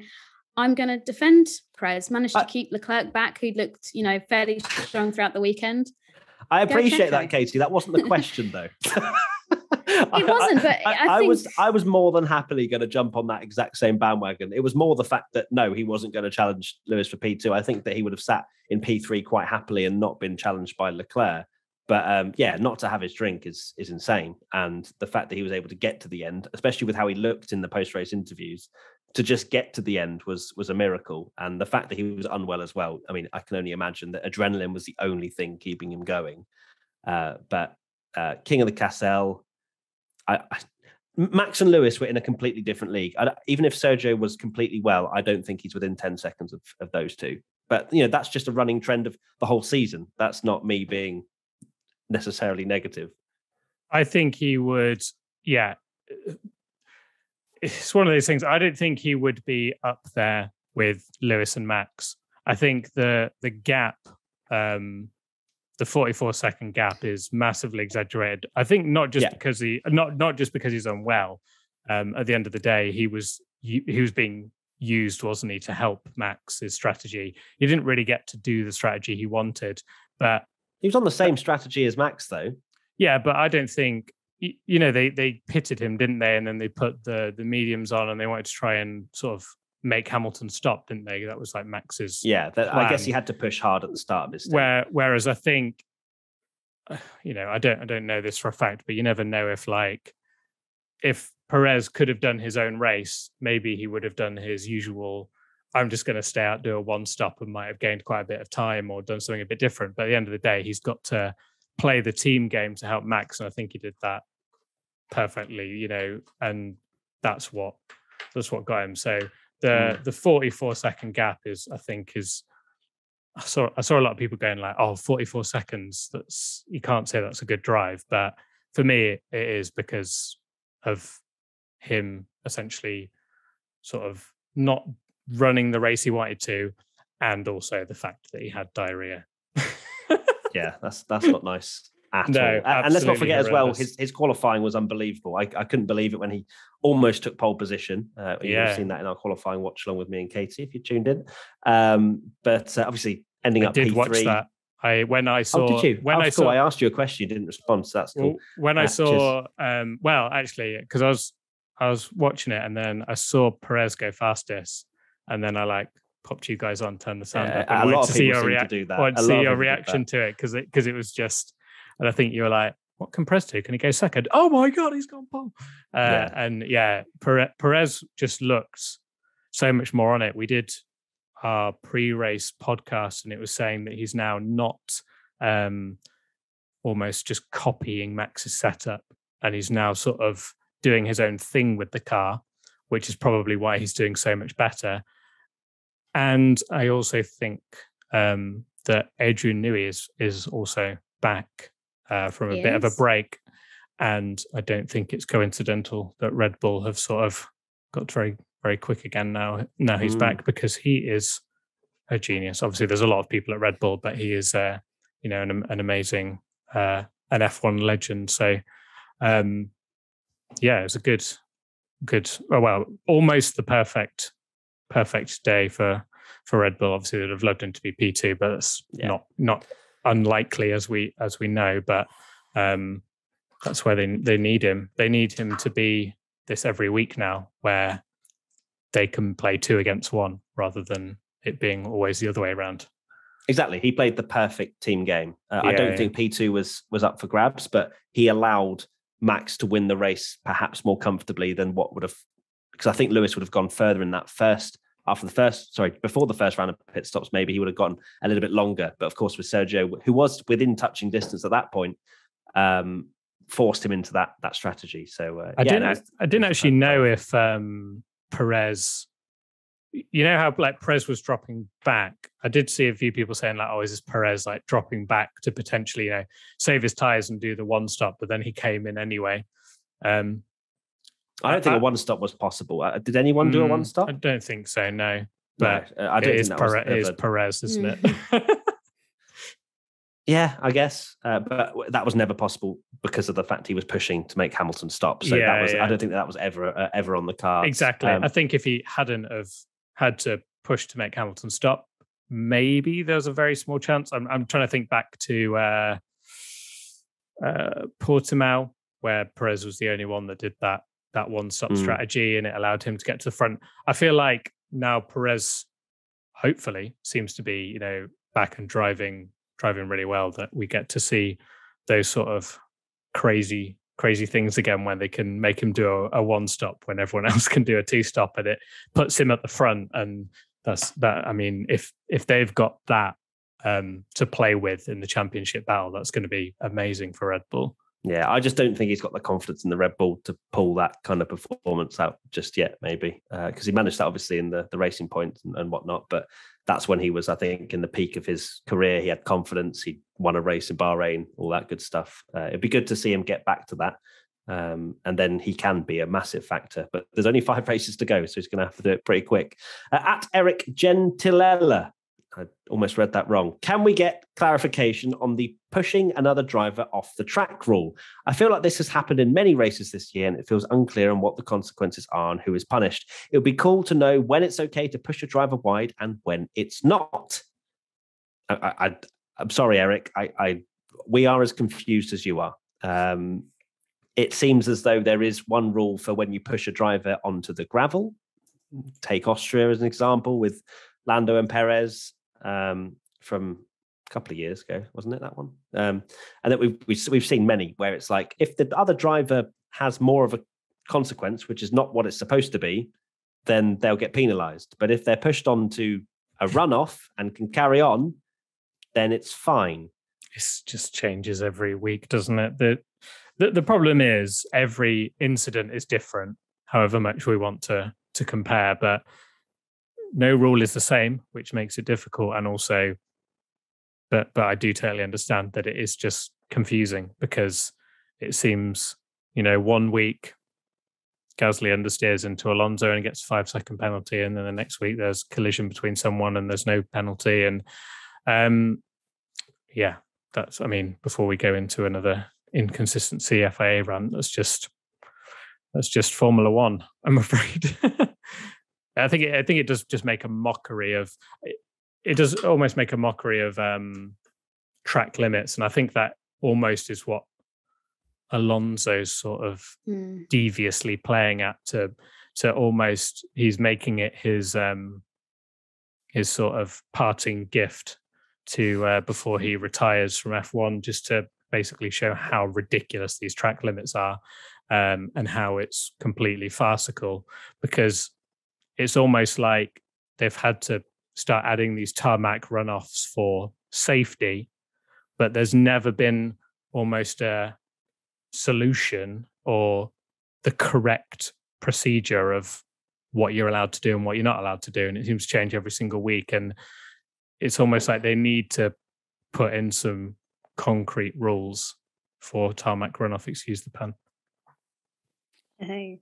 I'm going to defend Perez. Managed to keep Leclerc back, who looked, you know, fairly strong throughout the weekend. I appreciate that, Katie. That wasn't the question, though. It wasn't, but I was more than happily going to jump on that exact same bandwagon. It was more the fact that no, he wasn't going to challenge Lewis for P2. I think that he would have sat in P3 quite happily and not been challenged by Leclerc. But yeah, not to have his drink is insane. And the fact that he was able to get to the end, especially with how he looked in the post-race interviews, to just get to the end was a miracle. And the fact that he was unwell as well, I mean, I can only imagine that adrenaline was the only thing keeping him going. But King of the Cassell, Max and Lewis were in a completely different league. Even if Sergio was completely well, I don't think he's within 10 seconds of those two. But, you know, that's just a running trend of the whole season. That's not me being necessarily negative. I think he would. Yeah, it's one of those things. I don't think he would be up there with Lewis and Max. I think the gap, the 44-second gap, is massively exaggerated. I think not just because not just because he's unwell. At the end of the day, he was being used, wasn't he, to help Max's strategy. He didn't really get to do the strategy he wanted, but he was on the same strategy as Max, though. Yeah, but I don't think, they pitted him, didn't they? And then they put the mediums on, and they wanted to try and sort of make Hamilton stop, didn't they? That was like Max's. Yeah, I guess he had to push hard at the start of his stint. Whereas I think, I don't know this for a fact, but you never know if Perez could have done his own race, maybe he would have done his usual, I'm just going to stay out, do a one stop, and might have gained quite a bit of time or done something a bit different. But at the end of the day, he's got to play the team game to help Max. And I think he did that perfectly, and that's what got him. So the 44-second gap is I saw a lot of people going like, 44 seconds, you can't say that's a good drive. But for me, it is because of him essentially sort of not running the race he wanted to, and also the fact that he had diarrhea. Yeah, that's not nice at all. And let's not forget horrendous. As well, his qualifying was unbelievable. I couldn't believe it when he almost took pole position. You've seen that in our qualifying watch along with me and Katie, if you tuned in. But obviously ending up P3. I did watch that. I asked you a question, you didn't respond, so that's cool. When I saw, actually, because I was watching it, and then I saw Perez go fastest, and then I popped you guys on, turned the sound up, and wanted to see your reaction to it, because it was just, and I think you were like, what can Perez do? Can he go second? Oh my God, he's gone pole. And Perez just looks so much more on it. We did our pre-race podcast, and it was saying that he's now not almost just copying Max's setup, and he's now sort of doing his own thing with the car, which is probably why he's doing so much better. And I also think that Adrian Newey is also back from a bit of a break, and I don't think it's coincidental that Red Bull have sort of got very, very quick again now he's back, because he is a genius. Obviously, there's a lot of people at Red Bull, but he is an amazing an F1 legend. So it's a good almost the perfect day for Red Bull. Obviously, they'd have loved him to be P2, but it's not unlikely as we know. But that's where they need him. They need him to be this every week now, where they can play 2 against 1 rather than it being always the other way around. Exactly. He played the perfect team game. I don't think P2 was up for grabs, but he allowed Max to win the race perhaps more comfortably than what would have, because I think Lewis would have gone further in that before the first round of pit stops, maybe he would have gone a little bit longer. But of course, with Sergio, who was within touching distance at that point, forced him into that strategy. So I didn't actually know if Perez, how Perez was dropping back. I did see a few people saying is this Perez dropping back to potentially save his tires and do the one stop, but then he came in anyway. I don't think a one stop was possible. Did anyone do a one stop? I don't think so. No, but I don't think it is Perez, isn't it? Yeah, I guess, but that was never possible because of the fact he was pushing to make Hamilton stop. So I don't think that was ever on the cards. Exactly. I think if he hadn't have had to push to make Hamilton stop, maybe there's a very small chance. I'm trying to think back to Portimao, where Perez was the only one that did that one stop strategy, and it allowed him to get to the front. I feel like now Perez hopefully seems to be back and driving really well, that we get to see those sort of crazy things again, when they can make him do a one stop when everyone else can do a 2 stop, and it puts him at the front. And that's that. I mean, if they've got that to play with in the championship battle, that's going to be amazing for Red Bull. Yeah, I just don't think he's got the confidence in the Red Bull to pull that kind of performance out just yet, maybe. Because he managed that obviously in the Racing Point and whatnot. But that's when he was, I think, in the peak of his career. He had confidence. He won a race in Bahrain, all that good stuff. It'd be good to see him get back to that. And then he can be a massive factor. But there's only 5 races to go, so he's going to have to do it pretty quick. At Eric Gentilella, I almost read that wrong. Can we get clarification on the pushing another driver off the track rule? I feel like this has happened in many races this year, and it feels unclear on what the consequences are and who is punished. It would be cool to know when it's okay to push a driver wide and when it's not. I'm sorry, Eric. We are as confused as you are. It seems as though there is one rule for when you push a driver onto the gravel. Take Austria as an example with Lando and Perez from a couple of years ago, wasn't it, that one? And that we've seen many where it's like, if the other driver has more of a consequence, which is not what it's supposed to be, then they'll get penalised. But if they're pushed onto a runoff and can carry on, then it's fine. It just changes every week, doesn't it? The problem is every incident is different, however much we want to compare, but no rule is the same, which makes it difficult. And also, but I do totally understand that it is just confusing, because it seems, 1 week Gasly understeers into Alonso and gets a 5-second penalty, and then the next week there's collision between someone and there's no penalty. And before we go into another inconsistency FIA rant, that's just Formula One, I'm afraid. I think it does just make a mockery of it. Does almost make a mockery of track limits, and I think that almost is what Alonso's sort of deviously playing at to almost, he's making it his sort of parting gift to before he retires from F1, just to basically show how ridiculous these track limits are, and how it's completely farcical, because it's almost like they've had to start adding these tarmac runoffs for safety, but there's never been almost a solution or the correct procedure of what you're allowed to do and what you're not allowed to do. And it seems to change every single week. And it's almost like they need to put in some concrete rules for tarmac runoff, excuse the pun. Hey.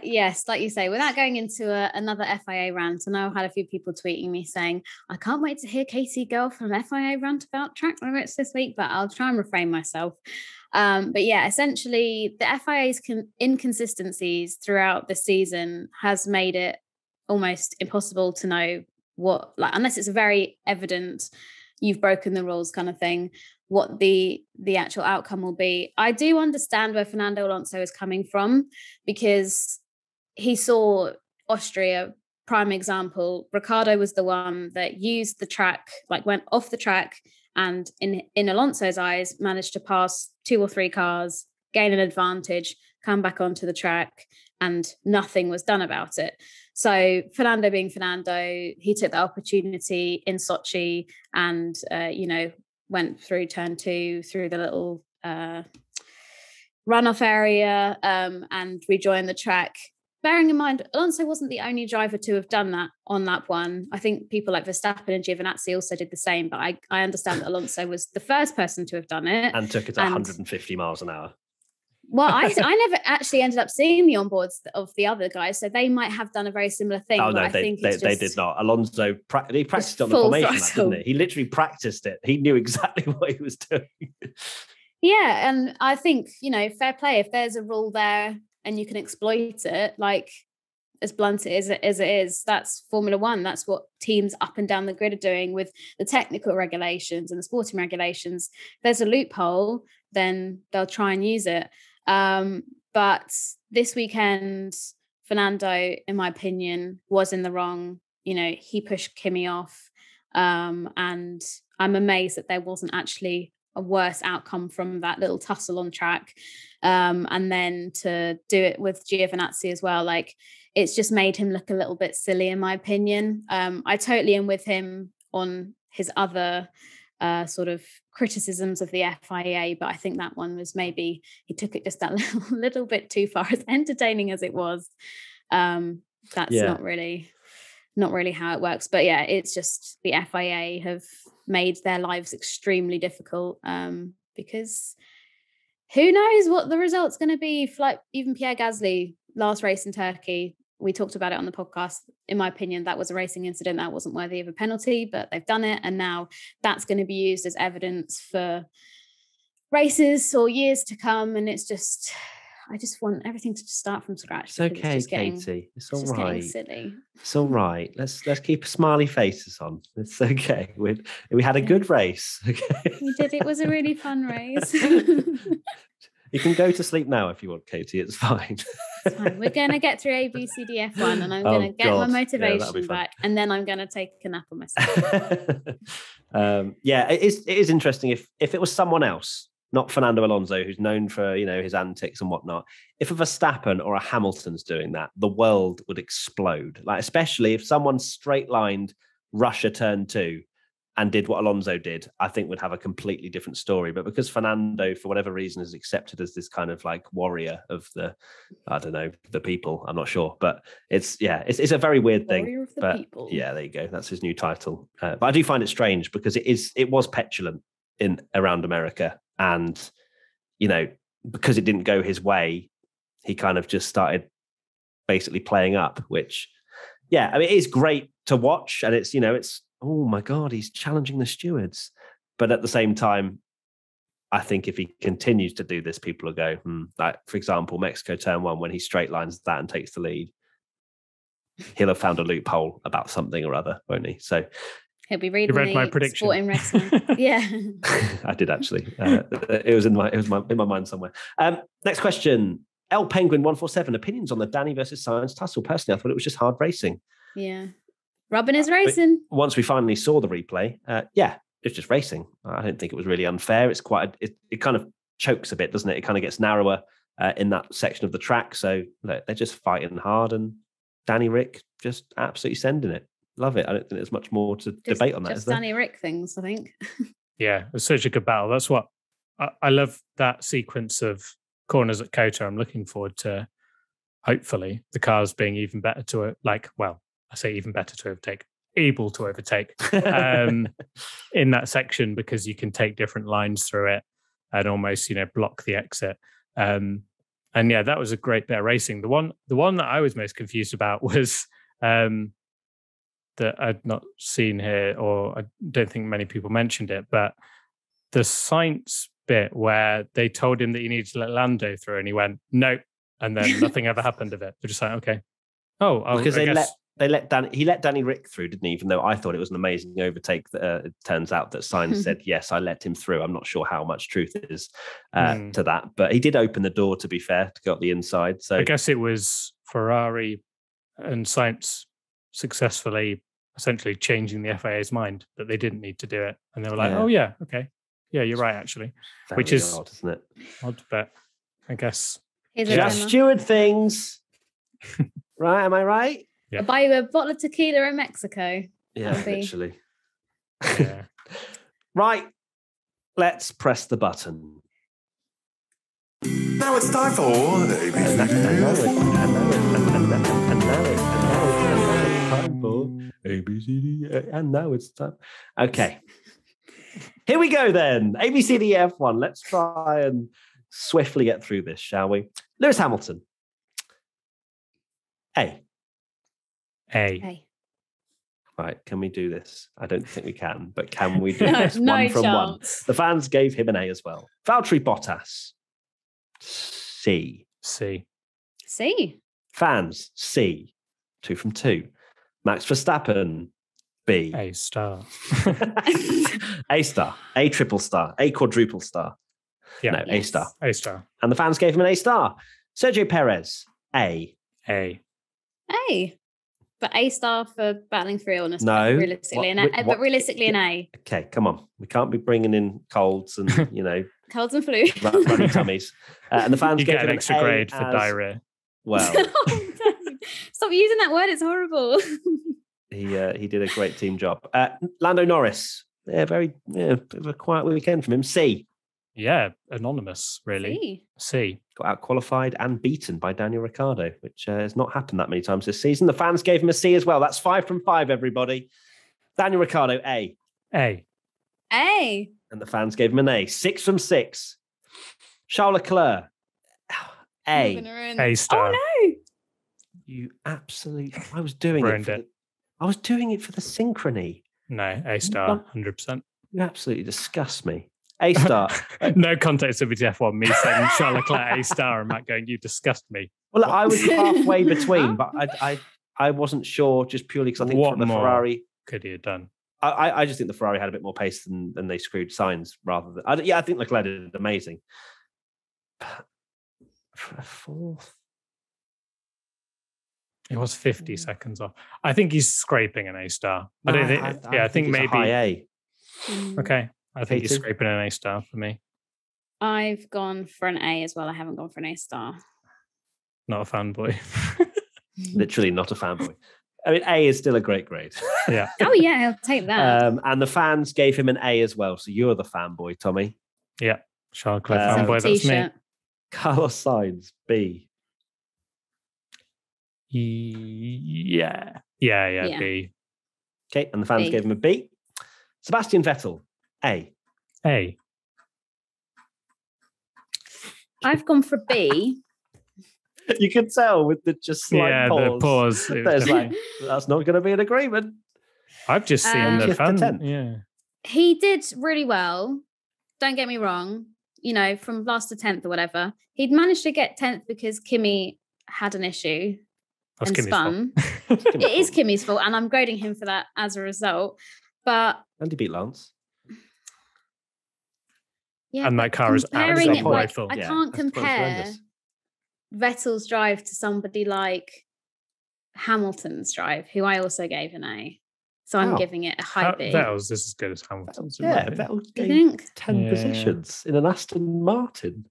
Yes, like you say, without going into another FIA rant, I know I've had a few people tweeting me saying, I can't wait to hear Katie go off on an FIA rant about track limits this week, but I'll try and refrain myself. But yeah, essentially the FIA's inconsistencies throughout the season has made it almost impossible to know what, like, unless it's a very evident you've broken the rules kind of thing, what the actual outcome will be. I do understand where Fernando Alonso is coming from, because he saw Austria, prime example. Ricciardo was the one that used the track, like went off the track, and in Alonso's eyes managed to pass 2 or 3 cars, gain an advantage, come back onto the track, and nothing was done about it. So Fernando being Fernando, he took the opportunity in Sochi and, went through turn 2, through the little runoff area, and rejoined the track. Bearing in mind, Alonso wasn't the only driver to have done that on lap 1. I think people like Verstappen and Giovinazzi also did the same, but I understand that Alonso was the first person to have done it. And took it at 150 miles an hour. Well, I never actually ended up seeing the onboards of the other guys, so they might have done a very similar thing. Oh, no, they did not. Alonso, he practiced on the formation lap, didn't he? He literally practiced it. He knew exactly what he was doing. Yeah, and I think, fair play. If there's a rule there and you can exploit it, like as blunt as it is, that's Formula One. That's what teams up and down the grid are doing with the technical regulations and the sporting regulations. If there's a loophole, then they'll try and use it. But this weekend, Fernando, in my opinion, was in the wrong. He pushed Kimi off, and I'm amazed that there wasn't actually a worse outcome from that little tussle on track. And then to do it with Giovinazzi as well, like, it's just made him look a little bit silly, in my opinion. I totally am with him on his other sort of criticisms of the FIA, but I think that one was maybe he took it just that little bit too far. As entertaining as it was, that's not really how it works. But yeah, it's just the FIA have made their lives extremely difficult, because who knows what the result's going to be. Like even Pierre Gasly last race in Turkey, we talked about it on the podcast. In my opinion, that was a racing incident that wasn't worthy of a penalty, but they've done it. And now that's going to be used as evidence for races or years to come. And it's just, I just want everything to just start from scratch. It's okay, Katie. It's all right. Silly. It's all right. Let's keep smiley faces on. It's okay. We had a good race. Okay. We did. It was a really fun race. You can go to sleep now if you want, Katie. It's fine. It's fine. We're going to get through WTF1 and I'm going to get my motivation back, and then I'm going to take a nap on myself. It is interesting if it was someone else, not Fernando Alonso, who's known for his antics and whatnot. If a Verstappen or a Hamilton's doing that, the world would explode. Like especially if someone straight lined Russia turn 2 and did what Alonso did, I think would have a completely different story. But because Fernando, for whatever reason, is accepted as this kind of like warrior of the people, I'm not sure. But it's a very weird thing. Warrior of the people. Yeah, there you go. That's his new title. But I do find it strange because it was petulant around America. And, because it didn't go his way, he kind of just started basically playing up, which, it is great to watch. And it's, oh my God, he's challenging the stewards. But at the same time, I think if he continues to do this, people will go, like, for example, Mexico turn 1, when he straight lines that and takes the lead, he'll have found a loophole about something or other, won't he? So he'll be reading my prediction. Sporting Wrestling. Yeah. I did actually. It was in my mind somewhere. Next question. L Penguin 147. Opinions on the Danny versus Sainz tussle. Personally, I thought it was just hard racing. Yeah. Robin is racing. But once we finally saw the replay, it's just racing. I don't think it was really unfair. It's it kind of chokes a bit, doesn't it? It kind of gets narrower in that section of the track. So they're just fighting hard, and Danny Rick just absolutely sending it. Love it. I don't think there's much more to debate on that. Just Danny Rick things, I think. Yeah, it was such a good battle. That's what I love, that sequence of corners at Kota. I'm looking forward to, hopefully, the cars being even better to I say even better to overtake, able to overtake in that section, because you can take different lines through it and almost, block the exit. And yeah, that was a great bit of racing. The one that I was most confused about was that I'd not seen here, or I don't think many people mentioned it, but the Sainz bit where they told him that he needed to let Lando through and he went, nope. And then nothing ever happened of it. They're just like, okay. Because he let Danny Rick through, didn't he? Even though I thought it was an amazing overtake. It turns out that Sainz said, yes, I let him through. I'm not sure how much truth is to that, but he did open the door, to be fair, to go up the inside. So I guess it was Ferrari and Sainz successfully essentially changing the FIA's mind that they didn't need to do it. And they were like, oh yeah, okay. Yeah, you're right, actually. Very which is odd, isn't it? Odd, but I guess. Just steward things. Right, am I right? Yeah. I'll buy you a bottle of tequila in Mexico. Yeah, literally. Yeah. Right, let's press the button. Now it's time for ABCD, and now it's time. Okay. Here we go then. ABCDF1. Let's try and swiftly get through this, shall we? Lewis Hamilton. A. Right, can we do this? I don't think we can, but can we do this? No one from chance. one. The fans gave him an A as well. Valtteri Bottas. C. Fans, C. 2 from 2. Max Verstappen. B. A star. A star. A triple star. A quadruple star. Yeah. No, yes. A star. And the fans gave him an A star. Sergio Perez. A. But A star for battling through illness. No. Realistically, but realistically an A. Okay, come on. We can't be bringing in colds and, colds and flu. runny tummies. And the fans you gave get him an extra grade for as, diarrhea. Well, Stop using that word. It's horrible. he did a great team job. Lando Norris. bit of a quiet weekend from him. C. Yeah, anonymous, really. C. Got out qualified and beaten by Daniel Ricciardo, which has not happened that many times this season. The fans gave him a C as well. That's 5 from 5, everybody. Daniel Ricciardo, A. A. A. And the fans gave him an A. 6 from 6. Charles Leclerc, A. A star. Oh, no. You absolute... I was doing it for the synchrony. No, A star, 100%. You absolutely disgust me. A star. No context of WTF1, me saying Charles Leclerc A star and Matt going, you disgust me. Well, I was halfway between, but I wasn't sure just purely because I think the Ferrari could he have done? I just think the Ferrari had a bit more pace than they screwed Sainz rather than. I think Leclerc did amazing. For a fourth. It was 50 seconds off. I think he's scraping an A star. I think maybe high A. Okay. I think he's scraping an A star for me. I've gone for an A as well. I haven't gone for an A star. Not a fanboy. Literally not a fanboy. I mean, A is still a great grade. Yeah. Oh, yeah, I'll take that. And the fans gave him an A as well. So you're the fanboy, Tommy. Yeah. Charles Leclerc fanboy, that's me. Carlos Sainz, B. Yeah, B. Okay, and the fans gave him a B. Sebastian Vettel, A. A. I've gone for B. You can tell with the just slight pause. The pause. Like, that's not going to be an agreement. I've just seen the fan. Yeah. He did really well. Don't get me wrong. You know, from last to 10th or whatever. He'd managed to get 10th because Kimi had an issue and spun. It is Kimi's fault, and I'm grading him for that as a result. But and he beat Lance. Yeah, and that car is absolutely delightful. I can't compare Vettel's drive to somebody like Hamilton's drive, who I also gave an A. So I'm giving it a high B. Vettel's is as good as Hamilton's. Vettel gained 10 positions in an Aston Martin.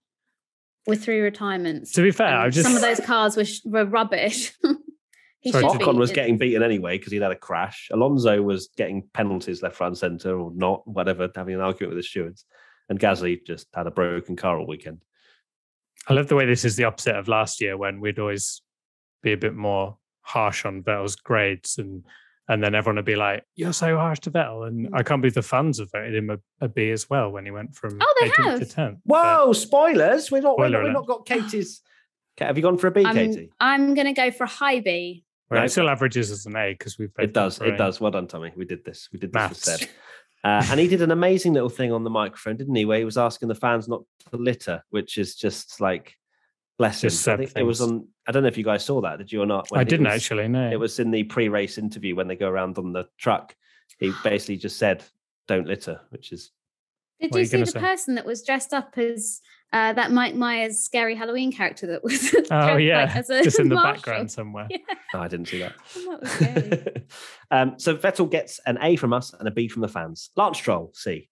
With 3 retirements. To be fair, some of those cars were rubbish. Ocon was getting beaten anyway because he'd had a crash. Alonso was getting penalties left, right, and centre, or not, whatever, having an argument with the stewards. And Gasly just had a broken car all weekend. I love the way this is the opposite of last year when we'd always be a bit more harsh on Vettel's grades and then everyone would be like, you're so harsh to Vettel. And I can't believe the fans have voted him a B as well when he went from 18th to 10th. Whoa, spoilers. We've not got Katie's. Have you gone for a B, Katie? I'm going to go for a high B. Well, it still averages as an A because we've both. It does. Well done, Tommy. We did this with Seb. And he did an amazing little thing on the microphone, didn't he? Where he was asking the fans not to litter, which is just like, bless him. I think it was on. I don't know if you guys saw that. Did you or not? I didn't actually. No, it was in the pre-race interview when they go around on the truck. He basically just said, "Don't litter," which is. Did you see the person that was dressed up as that Mike Myers' scary Halloween character that was? Just in the background somewhere. Yeah. Oh, I didn't see that. That was scary. So Vettel gets an A from us and a B from the fans. Lance Stroll, C.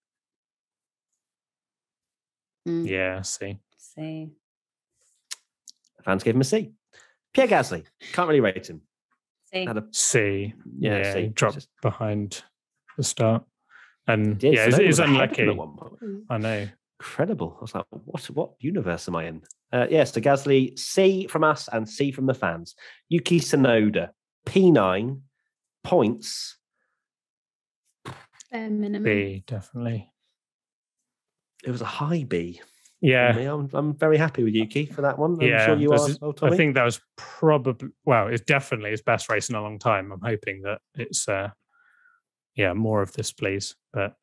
Yeah, C. C. The fans gave him a C. Pierre Gasly, can't really rate him. C. Had a C. Yeah, C. He dropped behind the start. And it was unlucky. At one point. I know. Incredible. I was like, what universe am I in? So Gasly, C from us and C from the fans. Yuki Tsunoda, P9, points. Minimum. B, definitely. It was a high B. Yeah. I'm very happy with Yuki for that one. I'm sure you are. I think that was probably, it's definitely his best race in a long time. I'm hoping that it's, more of this, please. But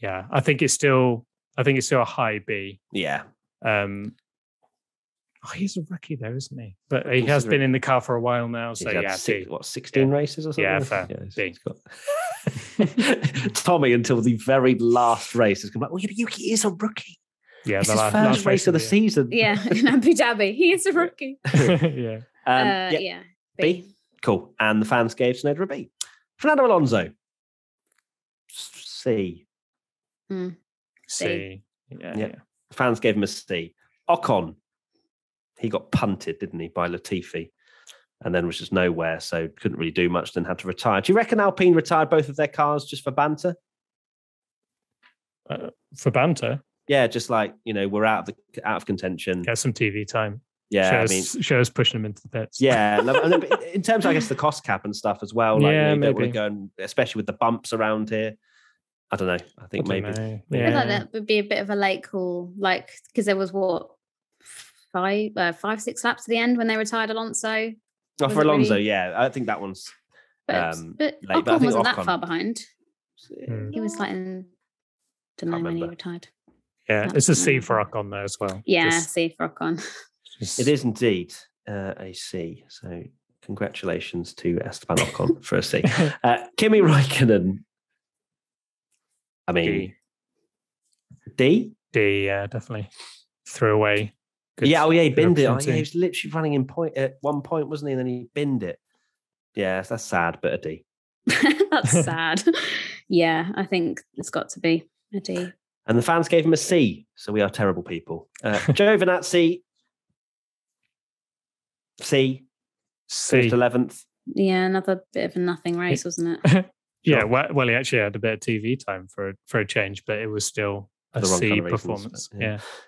yeah, I think it's still a high B. Yeah. He's a rookie though, isn't he? But he has been in the car for a while now. So yeah, 16 races or something? Yeah, fair. B. Tommy until the very last race is going to be like, Yuki is a rookie. Yeah, it's his first race of the season. Yeah, in Abu Dhabi. He is a rookie. Yeah. B. Cool. And the fans gave Tsunoda a B. Fernando Alonso. C. C. Yeah. Fans gave him a C. Ocon. He got punted, didn't he, by Latifi, and then was just nowhere, so couldn't really do much, then had to retire. Do you reckon Alpine retired both of their cars just for banter? For banter. Yeah, just like, we're out of contention. Get some TV time. Yeah, shows pushing them into the pits. Yeah, in terms of, I guess, the cost cap and stuff as well. Like, you don't want to go, and especially with the bumps around here. I don't know. I think maybe. I feel like that would be a bit of a late call, like because there was 5, 6 laps to the end when they retired Alonso. Oh, for Alonso, yeah, I think that one's. But Ocon wasn't that far behind. He was like in. Don't know when he retired. Yeah, it's a C for Ocon there as well. Yeah, C for Ocon. It is indeed a C. So congratulations to Esteban Ocon for a C. Kimi Räikkönen. I mean, D? D, yeah, definitely. Threw away. He binned it. Oh, yeah, he was literally running in point at one point, wasn't he? And then he binned it. Yeah, that's sad, but a D. That's sad. Yeah, I think it's got to be a D. And the fans gave him a C, so we are terrible people. Giovinazzi, C. 11th. Yeah, another bit of a nothing race, wasn't it? Yeah, well, he actually had a bit of TV time for a change, but it was still a C kind of performance.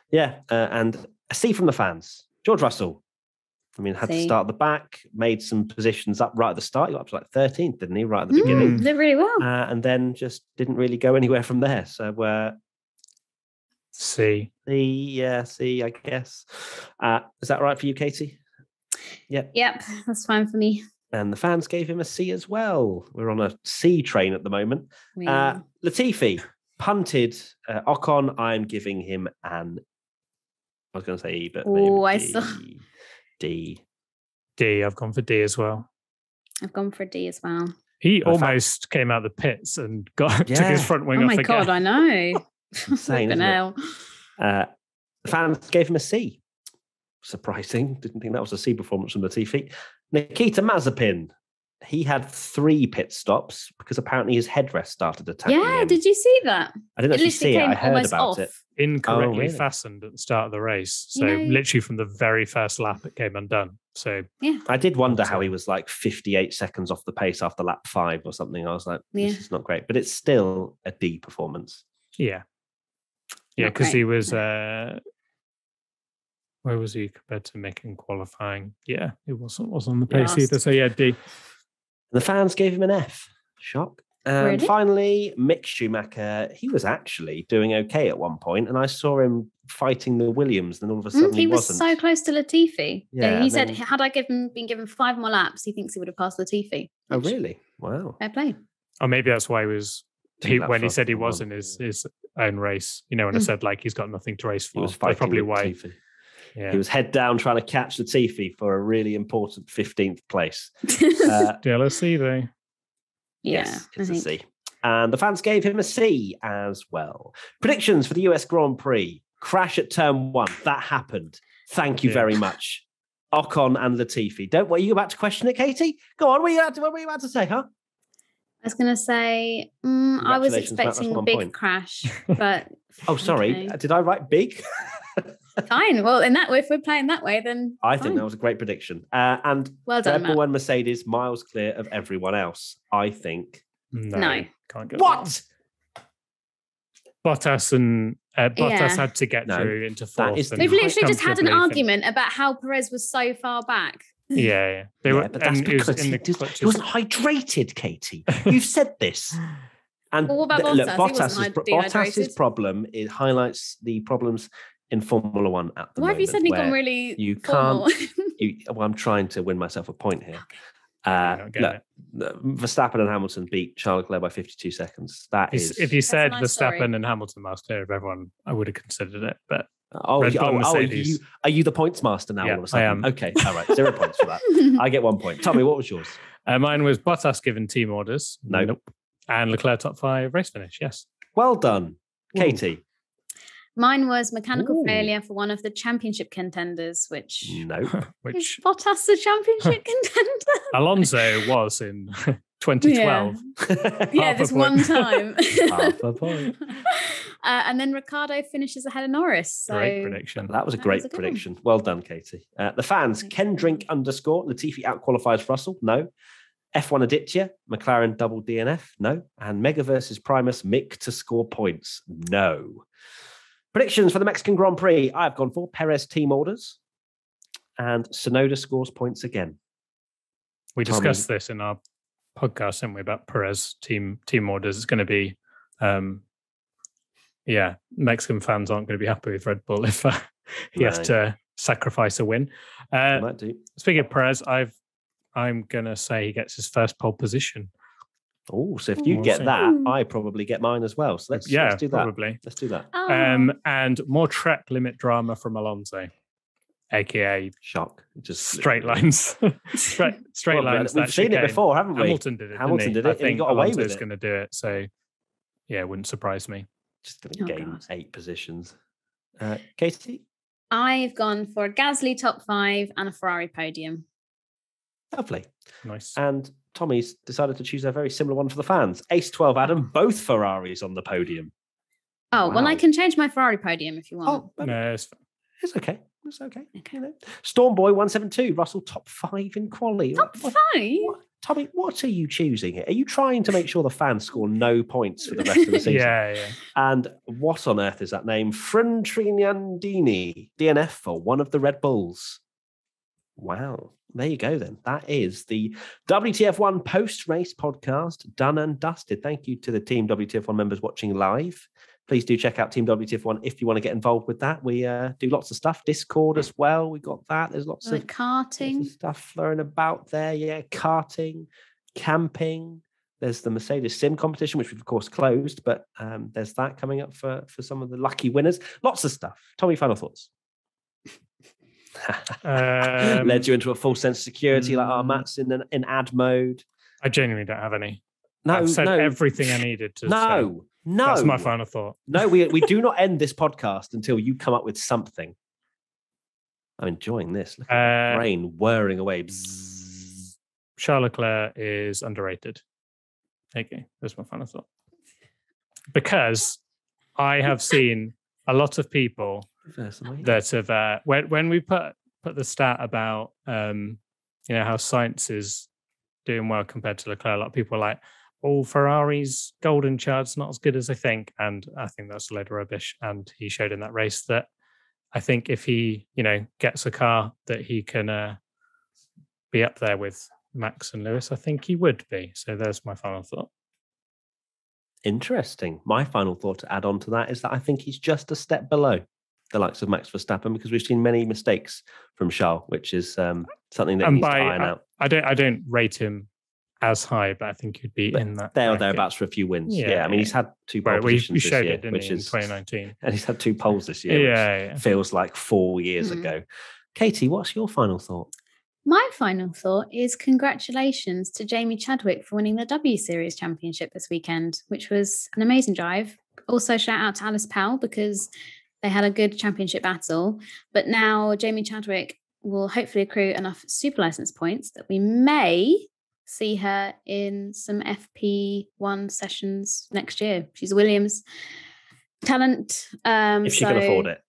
Yeah, and a C from the fans. George Russell. I mean, had to start at the back, made some positions up right at the start. He got up to like 13th, didn't he? Right at the beginning. Did really well. And then just didn't really go anywhere from there. So C. C, I guess. Is that right for you, Katie? Yep, that's fine for me. And the fans gave him a C as well. We're on a C train at the moment. Latifi punted Ocon. I'm giving him I was going to say E, but D. D. I've gone for D as well. I've gone for D as well. He almost came out of the pits and took his front wing off again. Oh my God, I know. Insane, isn't it? The fans gave him a C. Surprising. Didn't think that was a C performance from Latifi. Nikita Mazepin. He had 3 pit stops because apparently his headrest started attacking him. Did you see that? I didn't actually see it. I heard about it. Incorrectly fastened at the start of the race. So literally from the very first lap, it came undone. So I did wonder how he was like 58 seconds off the pace after lap 5 or something. I was like, this is not great. But it's still a D performance. Yeah. Yeah, because he was... where was he compared to Mick in qualifying? Yeah, it wasn't on the pace either. So yeah, D. The fans gave him an F. Shock. And finally, Mick Schumacher. He was actually doing okay at one point, and I saw him fighting the Williams. Then all of a sudden, he wasn't. So close to Latifi. Yeah, he said, had I been given 5 more laps, he thinks he would have passed Latifi. Oh, really? Wow. Fair play. Or maybe that's why when he said he was in his own race. When I said like he's got nothing to race for. He was fighting probably why. Latifi. Yeah. He was head down trying to catch Latifi for a really important 15th place. Still a C, though. Yes, it's a C. And the fans gave him a C as well. Predictions for the US Grand Prix. Crash at turn 1. That happened. Thank you very much. Ocon and Latifi. Were you about to question it, Katie? Go on. What were you about to say, huh? I was going to say, I was expecting a big crash, but... Oh, sorry. Okay. Did I write big? Fine. Well, if we're playing that way, then I think that was a great prediction. And well done, Red Bull and Mercedes miles clear of everyone else. I think. No. Can't go. What? Bottas had to get through into 4th. They've literally just had an argument about how Perez was so far back. Yeah. But that's because he wasn't hydrated, Katie. You've said this. And what about Bottas? Bottas's problem highlights the problems in Formula One at the moment. Why have you suddenly gone really formal? I'm trying to win myself a point here. Verstappen and Hamilton beat Charles Leclerc by 52 seconds. If you said Verstappen and Hamilton miles clear of everyone, I would have considered it. But are you the points master now? Yeah, all of a sudden? I am. Okay, all right, 0 points for that. I get 1 point. Tommy, what was yours? Mine was Bottas given team orders. Nope. And Leclerc top 5 race finish. Yes. Well done, Katie. Mine was mechanical failure for one of the championship contenders, which is Bottas the championship contender? Alonso was in 2012. Yeah, this one time. Half a point. And then Ricciardo finishes ahead of Norris. So great prediction. That was a great prediction. Well done, Katie. The fans, Kendrink _ Latifi outqualifies Russell. No. F1 Aditya, McLaren double DNF, no. And Mega versus Primus, Mick to score points, no. Predictions for the Mexican Grand Prix. I've gone for Perez team orders and Sonoda scores points again. We discussed this in our podcast, didn't we, about Perez team orders. It's going to be, Mexican fans aren't going to be happy with Red Bull if he has to sacrifice a win. Might do. Speaking of Perez, I'm going to say he gets his first pole position. Oh, so if you get that, I probably get mine as well. So let's do that. Probably. Let's do that. And more track limit drama from Alonso, aka shock. Just straight lines. straight lines. We've seen it before, haven't we? Hamilton did it. Hamilton did it. I think he got away with Alonso's it. going to do it. So yeah, it wouldn't surprise me. Just going to gain 8 positions. Katie? I've gone for a Gasly top 5 and a Ferrari podium. Lovely. Nice. And Tommy's decided to choose a very similar one for the fans. Ace 12 Adam, both Ferraris on the podium. Oh, well, I can change my Ferrari podium if you want. Oh, no, it's okay. It's okay. You know. Stormboy 172, Russell top 5 in quali. Top 5? Tommy, what are you choosing here? Are you trying to make sure the fans score no points for the rest of the season? Yeah. And what on earth is that name? Fruntrignandini, DNF for one of the Red Bulls. Wow. There you go then. That is the WTF1 post-race podcast done and dusted. Thank you to the Team WTF1 members watching live. Please do check out Team WTF1 if you want to get involved with that. We do lots of stuff. Discord as well. We got that. There's lots of karting stuff flowing about there. Yeah, karting, camping. There's the Mercedes Sim competition, which we've of course closed, but there's that coming up for some of the lucky winners. Lots of stuff. Tommy, final thoughts? Led you into a full sense of security like Matt's in ad mode. I genuinely don't have any. I've said everything I needed to say. No. That's my final thought. No, we do not end this podcast until you come up with something. I'm enjoying this. Look at the brain whirring away. Bzzz. Charles Leclerc is underrated. Okay, that's my final thought. Because I have seen a lot of people that have when we put the stat about how Sainz is doing well compared to Leclerc, a lot of people are like, oh, Ferrari's golden child's not as good as I think, and I think that's a load of rubbish. And he showed in that race that I think if he gets a car that he can be up there with Max and Lewis, I think he would be. So there's my final thought. Interesting. My final thought to add on to that is that I think he's just a step below the likes of Max Verstappen, because we've seen many mistakes from Charles, which is something that needs to iron out. I don't rate him as high, but I think he'd be in that there or thereabouts for a few wins. Yeah, I mean, he's had 2 pole positions this year, which is 2019, and he's had 2 poles this year. Which feels like 4 years ago. Katie, what's your final thought? My final thought is congratulations to Jamie Chadwick for winning the W Series Championship this weekend, which was an amazing drive. Also, shout out to Alice Powell because they had a good championship battle. But now Jamie Chadwick will hopefully accrue enough super license points that we may see her in some FP1 sessions next year. She's a Williams talent. If she can afford it.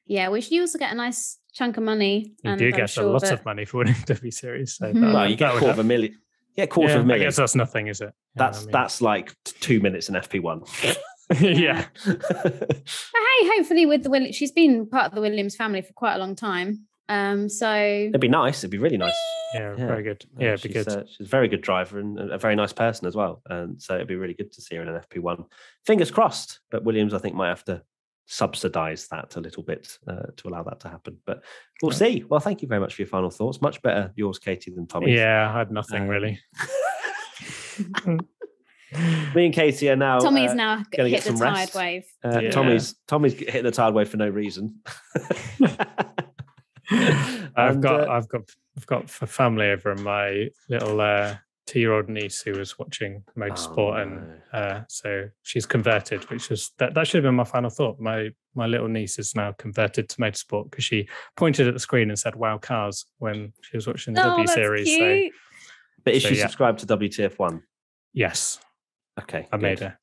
Yeah, we should also get a nice chunk of money. You do get a lot of money for winning W Series. So you get a quarter of a million. Yeah, quarter of a million. I guess that's nothing, is it? That's like 2 minutes in FP1. Yeah. But hey, hopefully with the Williams, she's been part of the Williams family for quite a long time. So it'd be nice. It'd be really nice. Yeah, very good. Yeah, it'd be good. She's a very good driver and a very nice person as well. And so it'd be really good to see her in an FP1. Fingers crossed. But Williams, I think, might have to subsidize that a little bit to allow that to happen. But we'll see. Well, thank you very much for your final thoughts. Much better yours, Katie, than Tommy's. Yeah, I had nothing really. Me and Katie are now. Tommy's now going to hit get some the rest. tired wave. Tommy's hitting the tired wave for no reason. I've got family over, and my little 2-year-old niece who was watching motorsport, and so she's converted, which is that should have been my final thought. My little niece is now converted to motorsport because she pointed at the screen and said "Wow, cars" when she was watching the W Series. Cute. But is she subscribed to WTF1? Yes. Okay, I made her.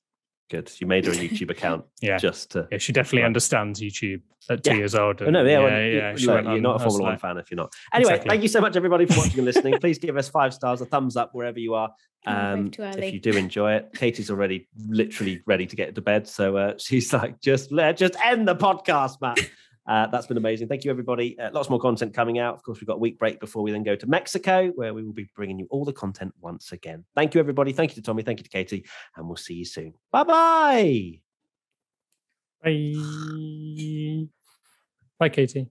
Good. You made her a YouTube account. Yeah. Just to, she definitely understands YouTube at 2 years old. And, you're not a Formula One fan if you're not. Anyway, Thank you so much, everybody, for watching and listening. Please give us 5 stars, a thumbs up wherever you are. If you do enjoy it. Katie's already literally ready to get to bed. So she's like, just end the podcast, Matt. That's been amazing. Thank you, everybody. Lots more content coming out. Of course, we've got a week break before we then go to Mexico, where we will be bringing you all the content once again. Thank you, everybody. Thank you to Tommy. Thank you to Katie. And we'll see you soon. Bye-bye. Bye. Bye, Katie.